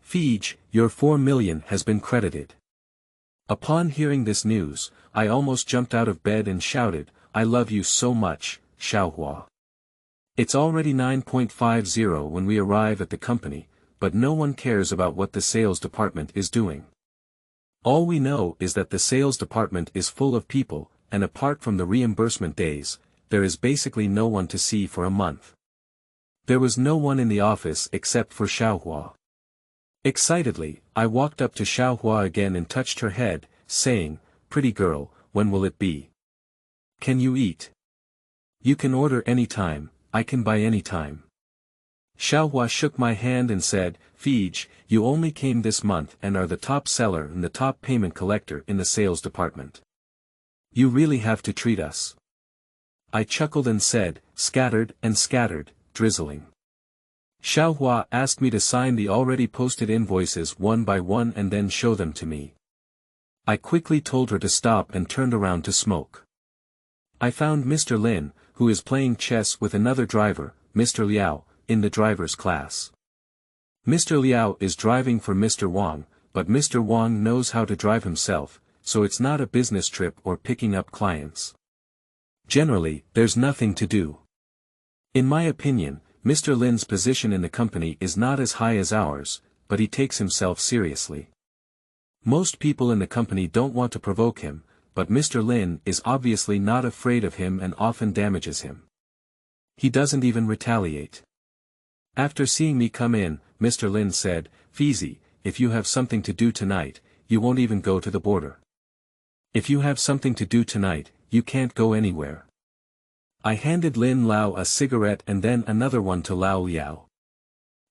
Fij, your 4 million has been credited. Upon hearing this news, I almost jumped out of bed and shouted, "I love you so much, Xiaohua." It's already 9:50 when we arrive at the company, but no one cares about what the sales department is doing. All we know is that the sales department is full of people, and apart from the reimbursement days, there is basically no one to see for a month. There was no one in the office except for Xiaohua. Excitedly, I walked up to Xiaohua again and touched her head, saying, "Pretty girl, when will it be? Can you eat? You can order any time, I can buy any time." Xiaohua shook my hand and said, "Fej, you only came this month and are the top seller and the top payment collector in the sales department. You really have to treat us." I chuckled and said, "Scattered and scattered, drizzling." Xiaohua asked me to sign the already posted invoices one by one and then show them to me. I quickly told her to stop and turned around to smoke. I found Mr. Lin, who is playing chess with another driver, Mr. Liao, in the driver's class. Mr. Liao is driving for Mr. Wang, but Mr. Wang knows how to drive himself, so it's not a business trip or picking up clients. Generally, there's nothing to do. In my opinion, Mr. Lin's position in the company is not as high as ours, but he takes himself seriously. Most people in the company don't want to provoke him, but Mr. Lin is obviously not afraid of him and often damages him. He doesn't even retaliate. After seeing me come in, Mr. Lin said, "Fezi, if you have something to do tonight, you won't even go to the border. If you have something to do tonight, you can't go anywhere." I handed Lin Lao a cigarette and then another one to Lao Liao.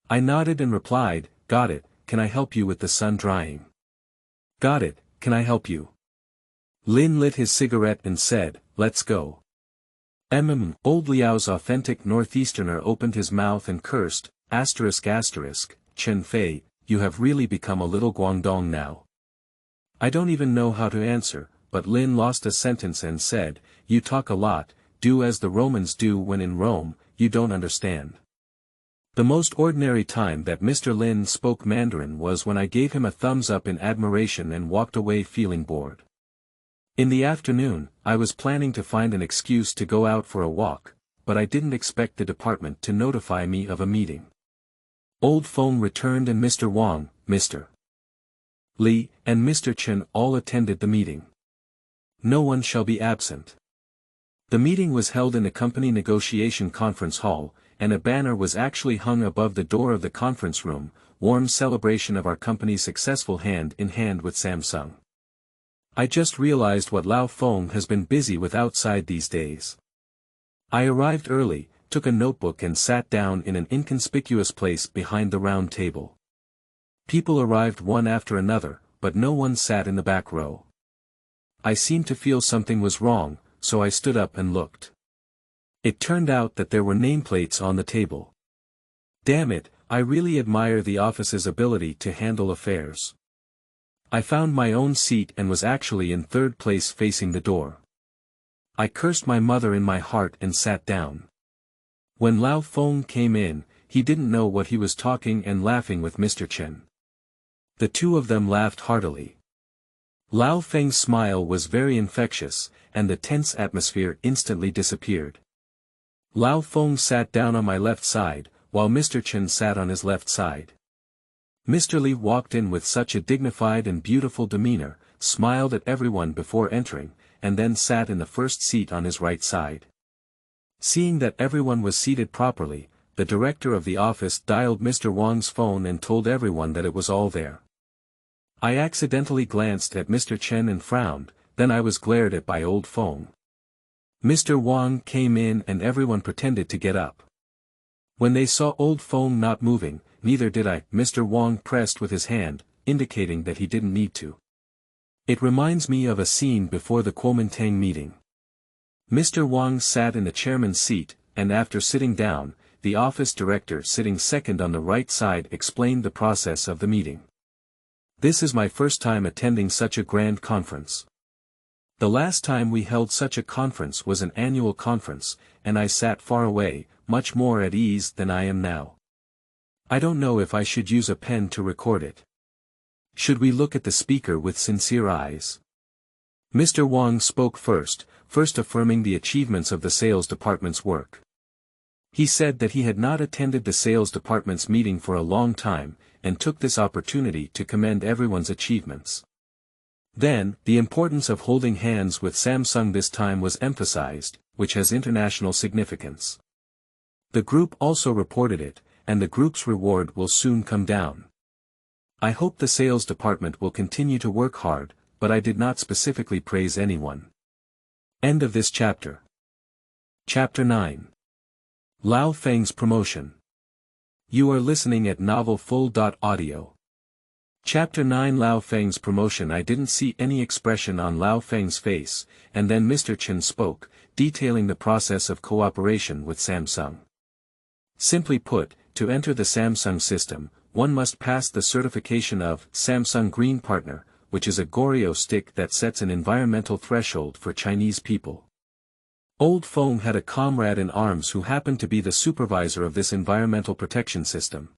I nodded and replied, "Got it, can I help you with the sun drying?" "Got it, can I help you?" Lin lit his cigarette and said, "Let's go." Old Liao's authentic northeasterner opened his mouth and cursed, "Chen Fei, you have really become a little Guangdong now." I don't even know how to answer, but Lin lost a sentence and said, "You talk a lot, do as the Romans do when in Rome, you don't understand." The most ordinary time that Mr. Lin spoke Mandarin was when I gave him a thumbs up in admiration and walked away feeling bored. In the afternoon, I was planning to find an excuse to go out for a walk, but I didn't expect the department to notify me of a meeting. Old Feng returned and Mr. Wang, Mr. Li, and Mr. Chen all attended the meeting. No one shall be absent. The meeting was held in the company negotiation conference hall, and a banner was actually hung above the door of the conference room, "Warm celebration of our company's successful hand in hand with Samsung." I just realized what Lao Feng has been busy with outside these days. I arrived early, took a notebook and sat down in an inconspicuous place behind the round table. People arrived one after another, but no one sat in the back row. I seemed to feel something was wrong, so I stood up and looked. It turned out that there were nameplates on the table. Damn it, I really admire the office's ability to handle affairs. I found my own seat and was actually in third place facing the door. I cursed my mother in my heart and sat down. When Lao Feng came in, he didn't know what he was talking and laughing with Mr. Chen. The two of them laughed heartily. Lao Feng's smile was very infectious, and the tense atmosphere instantly disappeared. Lao Feng sat down on my left side, while Mr. Chen sat on his left side. Mr. Li walked in with such a dignified and beautiful demeanor, smiled at everyone before entering, and then sat in the first seat on his right side. Seeing that everyone was seated properly, the director of the office dialed Mr. Wang's phone and told everyone that it was all there. I accidentally glanced at Mr. Chen and frowned, then I was glared at by old Feng. Mr. Wang came in and everyone pretended to get up. When they saw old Feng not moving, neither did I. Mr. Wang pressed with his hand, indicating that he didn't need to. It reminds me of a scene before the Kuomintang meeting. Mr. Wang sat in the chairman's seat, and after sitting down, the office director sitting second on the right side explained the process of the meeting. This is my first time attending such a grand conference. The last time we held such a conference was an annual conference, and I sat far away, much more at ease than I am now. I don't know if I should use a pen to record it. Should we look at the speaker with sincere eyes? Mr. Wang spoke first affirming the achievements of the sales department's work. He said that he had not attended the sales department's meeting for a long time, and took this opportunity to commend everyone's achievements. Then, the importance of holding hands with Samsung this time was emphasized, which has international significance. The group also reported it, and the group's reward will soon come down. I hope the sales department will continue to work hard, but I did not specifically praise anyone. End of this chapter. Chapter 9. Lao Feng's promotion. You are listening at novelfull.audio. Chapter 9 Lao Feng's promotion. I didn't see any expression on Lao Feng's face, and then Mr. Chen spoke, detailing the process of cooperation with Samsung. Simply put, to enter the Samsung system, one must pass the certification of Samsung Green Partner, which is a Goryo stick that sets an environmental threshold for Chinese people. Old Feng had a comrade in arms who happened to be the supervisor of this environmental protection system.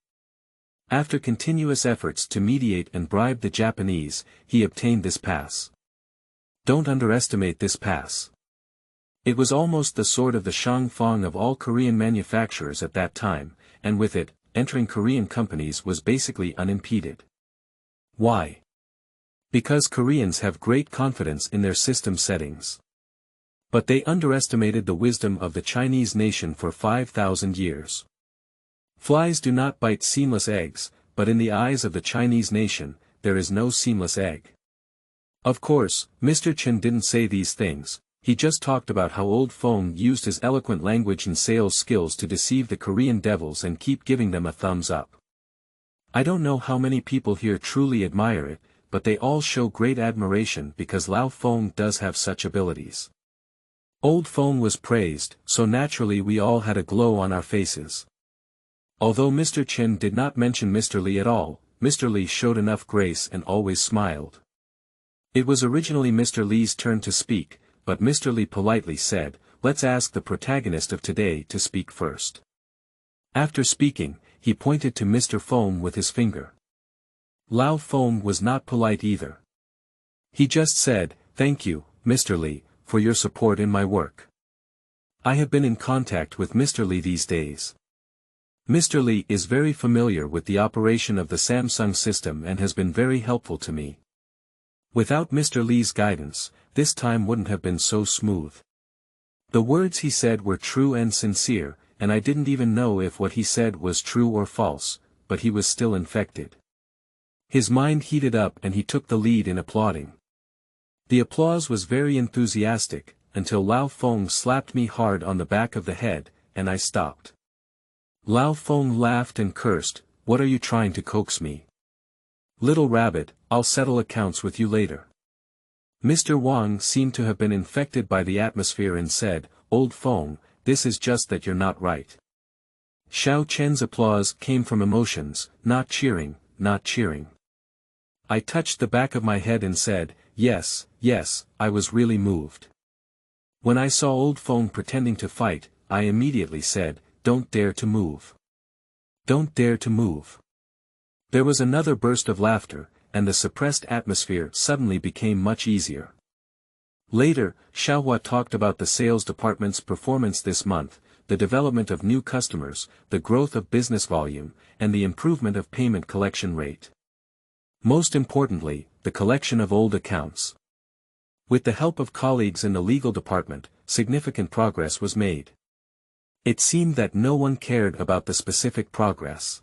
After continuous efforts to mediate and bribe the Japanese, he obtained this pass. Don't underestimate this pass. It was almost the sword of the Shangfang of all Korean manufacturers at that time, and with it, entering Korean companies was basically unimpeded. Why? Because Koreans have great confidence in their system settings. But they underestimated the wisdom of the Chinese nation for 5,000 years. Flies do not bite seamless eggs, but in the eyes of the Chinese nation, there is no seamless egg. Of course, Mr. Chen didn't say these things, he just talked about how old Feng used his eloquent language and sales skills to deceive the Korean devils and keep giving them a thumbs up. I don't know how many people here truly admire it, but they all show great admiration because Lao Feng does have such abilities. Old Feng was praised, so naturally we all had a glow on our faces. Although Mr. Chen did not mention Mr. Li at all, Mr. Li showed enough grace and always smiled. It was originally Mr. Li's turn to speak, but Mr. Li politely said, "Let's ask the protagonist of today to speak first." After speaking, he pointed to Mr. Feng with his finger. Lao Feng was not polite either. He just said, "Thank you, Mr. Li, for your support in my work. I have been in contact with Mr. Li these days. Mr. Li is very familiar with the operation of the Samsung system and has been very helpful to me. Without Mr. Li's guidance, this time wouldn't have been so smooth." The words he said were true and sincere, and I didn't even know if what he said was true or false, but he was still infected. His mind heated up and he took the lead in applauding. The applause was very enthusiastic, until Lao Feng slapped me hard on the back of the head, and I stopped. Lao Feng laughed and cursed, "What are you trying to coax me? Little rabbit, I'll settle accounts with you later." Mr. Wang seemed to have been infected by the atmosphere and said, "Old Feng, this is just that you're not right." Xiao Chen's applause came from emotions, not cheering, not cheering. I touched the back of my head and said, yes, I was really moved. When I saw Old Feng pretending to fight, I immediately said, "Don't dare to move. Don't dare to move." There was another burst of laughter, and the suppressed atmosphere suddenly became much easier. Later, Xiaohua talked about the sales department's performance this month, the development of new customers, the growth of business volume, and the improvement of payment collection rate. Most importantly, the collection of old accounts. With the help of colleagues in the legal department, significant progress was made. It seemed that no one cared about the specific progress.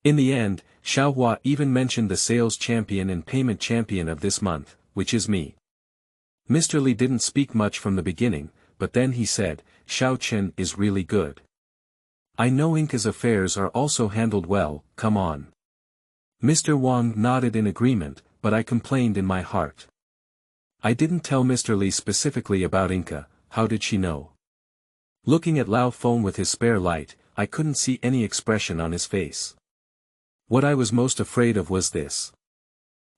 In the end, Xiaohua even mentioned the sales champion and payment champion of this month, which is me. Mr. Li didn't speak much from the beginning, but then he said, "Xiao Chen is really good. I know Inca's affairs are also handled well, come on." Mr. Wang nodded in agreement, but I complained in my heart. I didn't tell Mr. Li specifically about Inca, how did she know? Looking at Lao Feng with his spare light, I couldn't see any expression on his face. What I was most afraid of was this.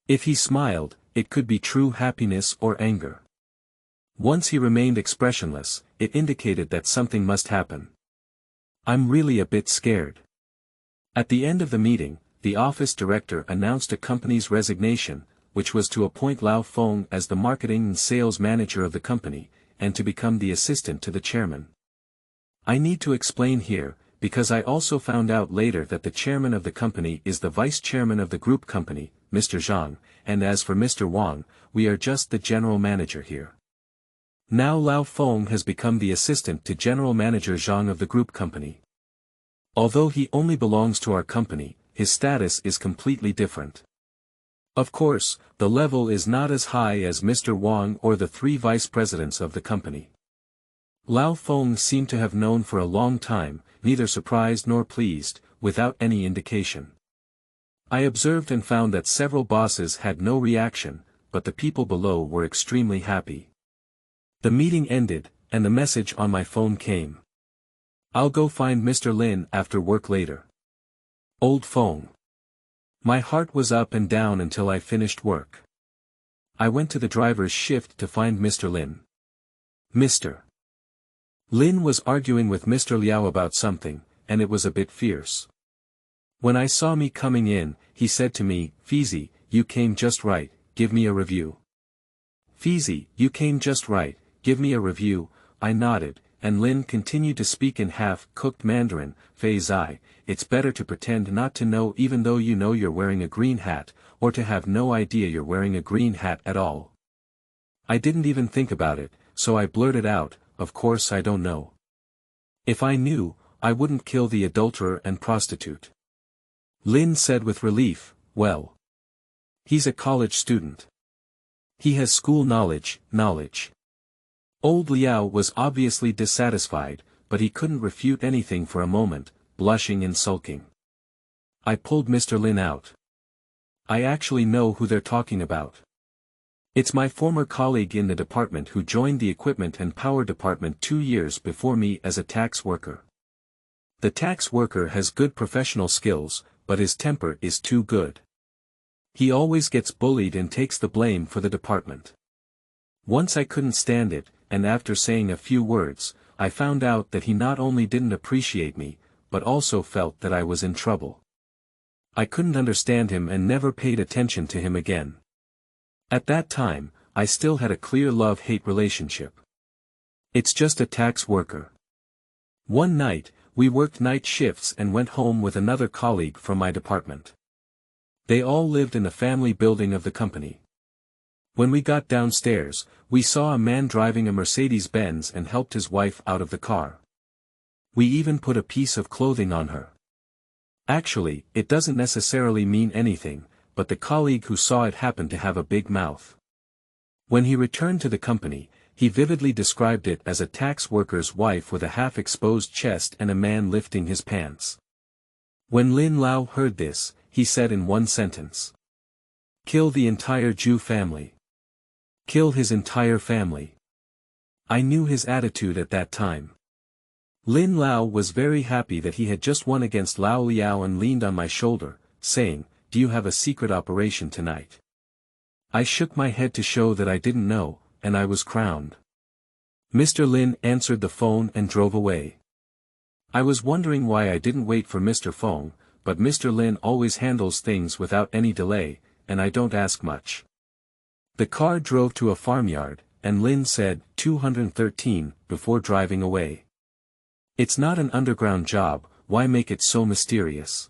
If he smiled, it could be true happiness or anger. Once he remained expressionless, it indicated that something must happen. I'm really a bit scared. At the end of the meeting, the office director announced a company's resignation, which was to appoint Lao Feng as the marketing and sales manager of the company, and to become the assistant to the chairman. I need to explain here, because I also found out later that the chairman of the company is the vice chairman of the group company, Mr. Zhang, and as for Mr. Wang, we are just the general manager here. Now Lao Feng has become the assistant to general manager Zhang of the group company. Although he only belongs to our company, his status is completely different. Of course, the level is not as high as Mr. Wang or the 3 vice presidents of the company. Lao Feng seemed to have known for a long time, neither surprised nor pleased, without any indication. I observed and found that several bosses had no reaction, but the people below were extremely happy. The meeting ended, and the message on my phone came. I'll go find Mr. Lin after work later. Old Feng. My heart was up and down until I finished work. I went to the driver's shift to find Mr. Lin. Mr. Lin was arguing with Mr. Liao about something, and it was a bit fierce. When I saw me coming in, he said to me, "Fizi, you came just right, give me a review." "Fizi, you came just right, give me a review," I nodded, and Lin continued to speak in half-cooked Mandarin, "Fei Zai, it's better to pretend not to know even though you know you're wearing a green hat, or to have no idea you're wearing a green hat at all." I didn't even think about it, so I blurted out, "Of course I don't know. If I knew, I wouldn't kill the adulterer and prostitute." Lin said with relief, "Well. He's a college student. He has school knowledge. Old Liao was obviously dissatisfied, but he couldn't refute anything for a moment, blushing and sulking. I pulled Mr. Lin out. "I actually know who they're talking about. It's my former colleague in the department who joined the equipment and power department 2 years before me as a tax worker. The tax worker has good professional skills, but his temper is too good. He always gets bullied and takes the blame for the department. Once I couldn't stand it, and after saying a few words, I found out that he not only didn't appreciate me, but also felt that I was in trouble. I couldn't understand him and never paid attention to him again. At that time, I still had a clear love-hate relationship. It's just a tax worker." One night, we worked night shifts and went home with another colleague from my department. They all lived in the family building of the company. When we got downstairs, we saw a man driving a Mercedes-Benz and helped his wife out of the car. We even put a piece of clothing on her. Actually, it doesn't necessarily mean anything, but the colleague who saw it happened to have a big mouth. When he returned to the company, he vividly described it as a tax worker's wife with a half-exposed chest and a man lifting his pants. When Lin Lao heard this, he said in one sentence, "Kill the entire Jew family. Kill his entire family." I knew his attitude at that time. Lin Lao was very happy that he had just won against Lao Liao and leaned on my shoulder, saying, "Do you have a secret operation tonight?" I shook my head to show that I didn't know, and I was crowned. Mr. Lin answered the phone and drove away. I was wondering why I didn't wait for Mr. Feng, but Mr. Lin always handles things without any delay, and I don't ask much. The car drove to a farmyard, and Lin said, 213, before driving away. "It's not an underground job, why make it so mysterious?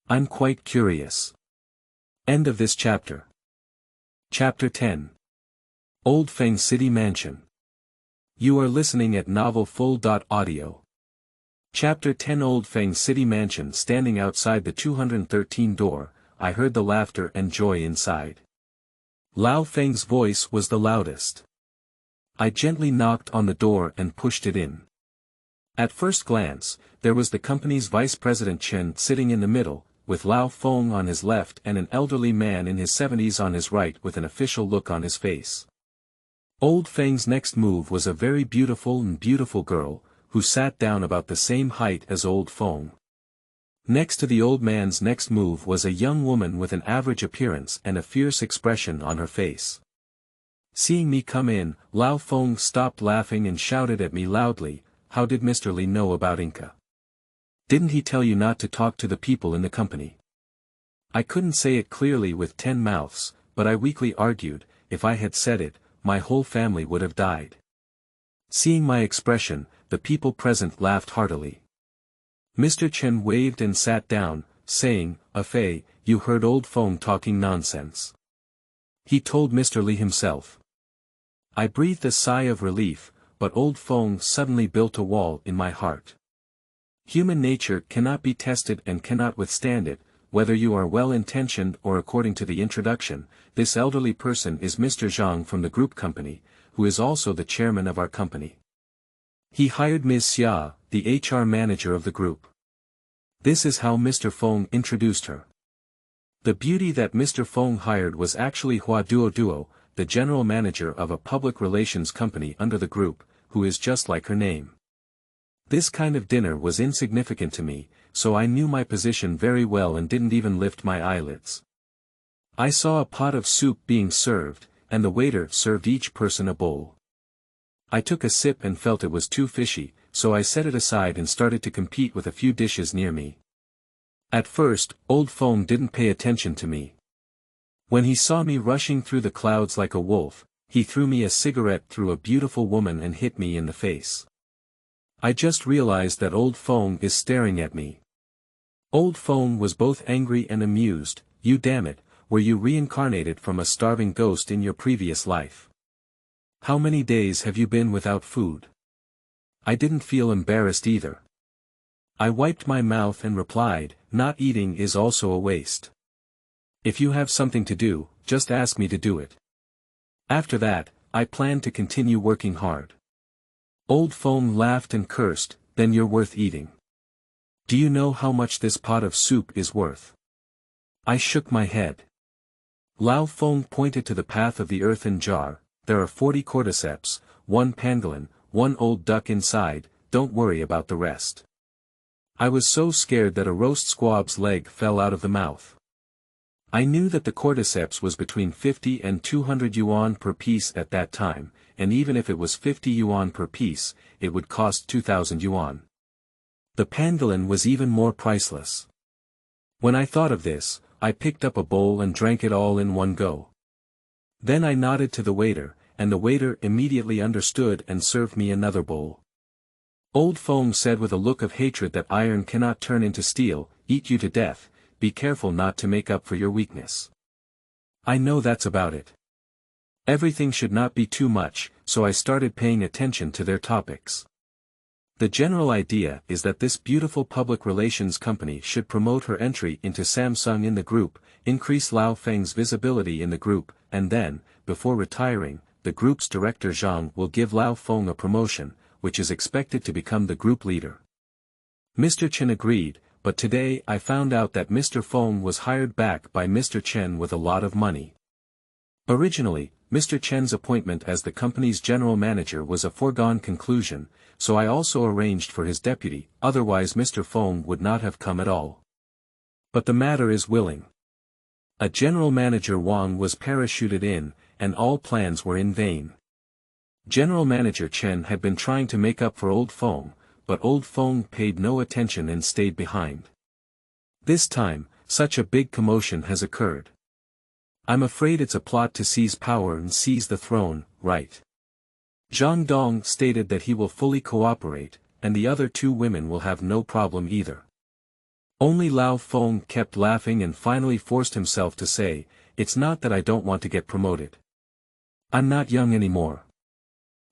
I'm quite curious." End of this chapter. Chapter 10. Old Feng City Mansion. You are listening at novelfull.audio. Chapter 10. Old Feng City Mansion. Standing outside the 213 door, I heard the laughter and joy inside. Lao Feng's voice was the loudest. I gently knocked on the door and pushed it in. At first glance, there was the company's vice president Chen sitting in the middle, with Lao Feng on his left and an elderly man in his 70s on his right with an official look on his face. Old Feng's next move was a very beautiful girl, who sat down about the same height as Old Feng. Next to the old man's next move was a young woman with an average appearance and a fierce expression on her face. Seeing me come in, Lao Feng stopped laughing and shouted at me loudly, "How did Mr. Li know about Inca? Didn't he tell you not to talk to the people in the company?" I couldn't say it clearly with 10 mouths, but I weakly argued, if I had said it, my whole family would have died. Seeing my expression, the people present laughed heartily. Mr. Chen waved and sat down, saying, Fei, you heard old Feng talking nonsense. He told Mr. Li himself. I breathed a sigh of relief, but old Feng suddenly built a wall in my heart. Human nature cannot be tested and cannot withstand it, whether you are well-intentioned or according to the introduction. This elderly person is Mr. Zhang from the group company, who is also the chairman of our company. He hired Ms. Xia, the HR manager of the group. This is how Mr. Feng introduced her. The beauty that Mr. Feng hired was actually Hua Duo, the general manager of a public relations company under the group, who is just like her name. This kind of dinner was insignificant to me, so I knew my position very well and didn't even lift my eyelids. I saw a pot of soup being served, and the waiter served each person a bowl. I took a sip and felt it was too fishy, so I set it aside and started to compete with a few dishes near me. At first, old Feng didn't pay attention to me. When he saw me rushing through the clouds like a wolf, he threw me a cigarette through a beautiful woman and hit me in the face. I just realized that old Feng is staring at me. Old Feng was both angry and amused. You damn it, were you reincarnated from a starving ghost in your previous life? How many days have you been without food? I didn't feel embarrassed either. I wiped my mouth and replied, not eating is also a waste. If you have something to do, just ask me to do it. After that, I planned to continue working hard. Old Feng laughed and cursed, then you're worth eating. Do you know how much this pot of soup is worth? I shook my head. Lao Feng pointed to the path of the earthen jar. There are 40 cordyceps, 1 pangolin, 1 old duck inside, don't worry about the rest. I was so scared that a roast squab's leg fell out of the mouth. I knew that the cordyceps was between 50 and 200 yuan per piece at that time, and even if it was 50 yuan per piece, it would cost 2,000 yuan. The pangolin was even more priceless. When I thought of this, I picked up a bowl and drank it all in one go. Then I nodded to the waiter, and the waiter immediately understood and served me another bowl. Old Feng said with a look of hatred that iron cannot turn into steel, eat you to death, be careful not to make up for your weakness. I know that's about it. Everything should not be too much, so I started paying attention to their topics. The general idea is that this beautiful public relations company should promote her entry into Samsung in the group, increase Lao Feng's visibility in the group, and then, before retiring, the group's director Zhang will give Lao Feng a promotion, which is expected to become the group leader. Mr. Chen agreed, but today I found out that Mr. Feng was hired back by Mr. Chen with a lot of money. Originally, Mr. Chen's appointment as the company's general manager was a foregone conclusion, so I also arranged for his deputy, otherwise Mr. Feng would not have come at all. But the matter is willing. A general manager Wang was parachuted in, and all plans were in vain. General manager Chen had been trying to make up for old Feng, but old Feng paid no attention and stayed behind. This time, such a big commotion has occurred. I'm afraid it's a plot to seize power and seize the throne, right? Zhang Dong stated that he will fully cooperate, and the other 2 women will have no problem either. Only Lao Feng kept laughing and finally forced himself to say, it's not that I don't want to get promoted. I'm not young anymore.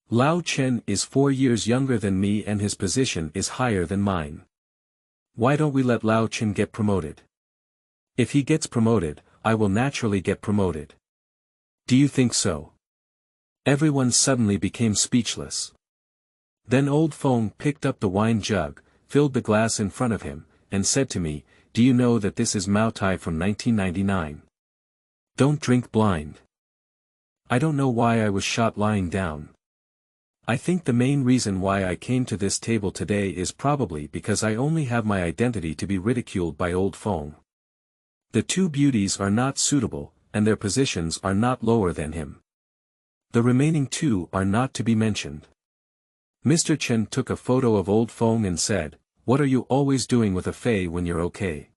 Lao Chen is 4 years younger than me and his position is higher than mine. Why don't we let Lao Chen get promoted? If he gets promoted, I will naturally get promoted. Do you think so? Everyone suddenly became speechless. Then old Feng picked up the wine jug, filled the glass in front of him, and said to me, do you know that this is Mao Tai from 1999? Don't drink blind. I don't know why I was shot lying down. I think the main reason why I came to this table today is probably because I only have my identity to be ridiculed by old Feng. The 2 beauties are not suitable, and their positions are not lower than him. The remaining 2 are not to be mentioned. Mr. Chen took a photo of old Feng and said, what are you always doing with a Fei when you're okay?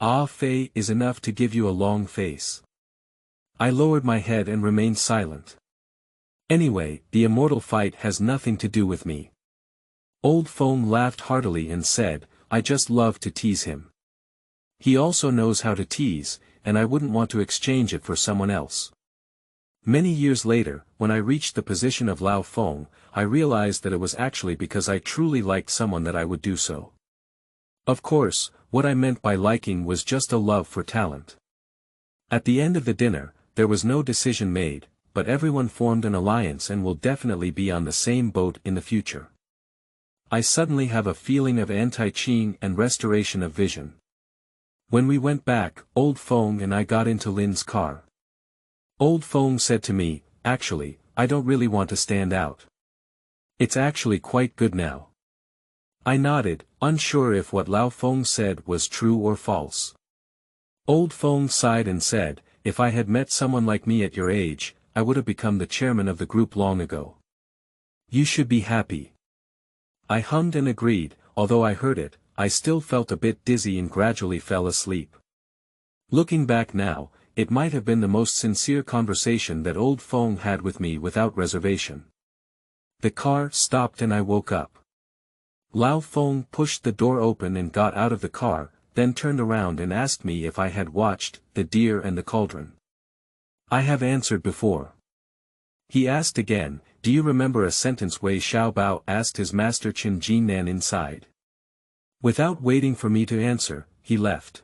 Ah Fei is enough to give you a long face. I lowered my head and remained silent. Anyway, the immortal fight has nothing to do with me. Old Feng laughed heartily and said, I just love to tease him. He also knows how to tease, and I wouldn't want to exchange it for someone else. Many years later, when I reached the position of Lao Feng, I realized that it was actually because I truly liked someone that I would do so. Of course, what I meant by liking was just a love for talent. At the end of the dinner, there was no decision made, but everyone formed an alliance and will definitely be on the same boat in the future. I suddenly have a feeling of anti-Qing and restoration of vision. When we went back, Old Feng and I got into Lin's car. Old Feng said to me, actually, I don't really want to stand out. It's actually quite good now. I nodded, unsure if what Lao Feng said was true or false. Old Feng sighed and said, if I had met someone like me at your age, I would have become the chairman of the group long ago. You should be happy. I hummed and agreed, although I heard it, I still felt a bit dizzy and gradually fell asleep. Looking back now, it might have been the most sincere conversation that Old Feng had with me without reservation. The car stopped and I woke up. Lao Feng pushed the door open and got out of the car, then turned around and asked me if I had watched The Deer and the Cauldron. I have answered before. He asked again, do you remember a sentence Wei Xiaobao asked his master Qin Jinan inside? Without waiting for me to answer, he left.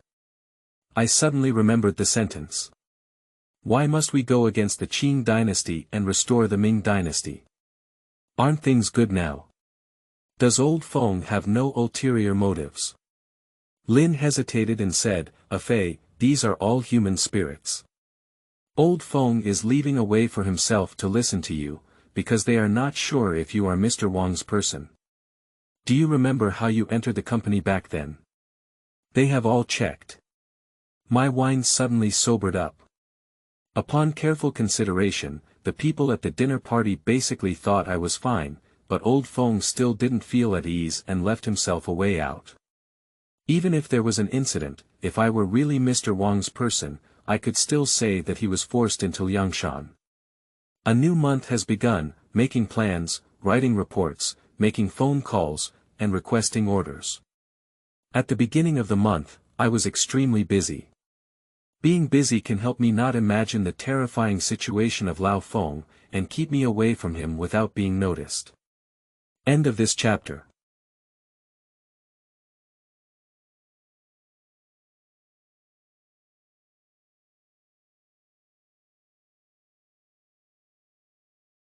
I suddenly remembered the sentence. Why must we go against the Qing dynasty and restore the Ming dynasty? Aren't things good now? Does Old Feng have no ulterior motives? Lin hesitated and said, Fei, these are all human spirits. Old Feng is leaving a way for himself to listen to you, because they are not sure if you are Mr. Wang's person. Do you remember how you entered the company back then? They have all checked. My wine suddenly sobered up. Upon careful consideration, the people at the dinner party basically thought I was fine, but Old Feng still didn't feel at ease and left himself a way out. Even if there was an incident, if I were really Mr. Wang's person, I could still say that he was forced into Liangshan. A new month has begun, making plans, writing reports, making phone calls, and requesting orders. At the beginning of the month, I was extremely busy. Being busy can help me not imagine the terrifying situation of Lao Feng, and keep me away from him without being noticed. End of this chapter.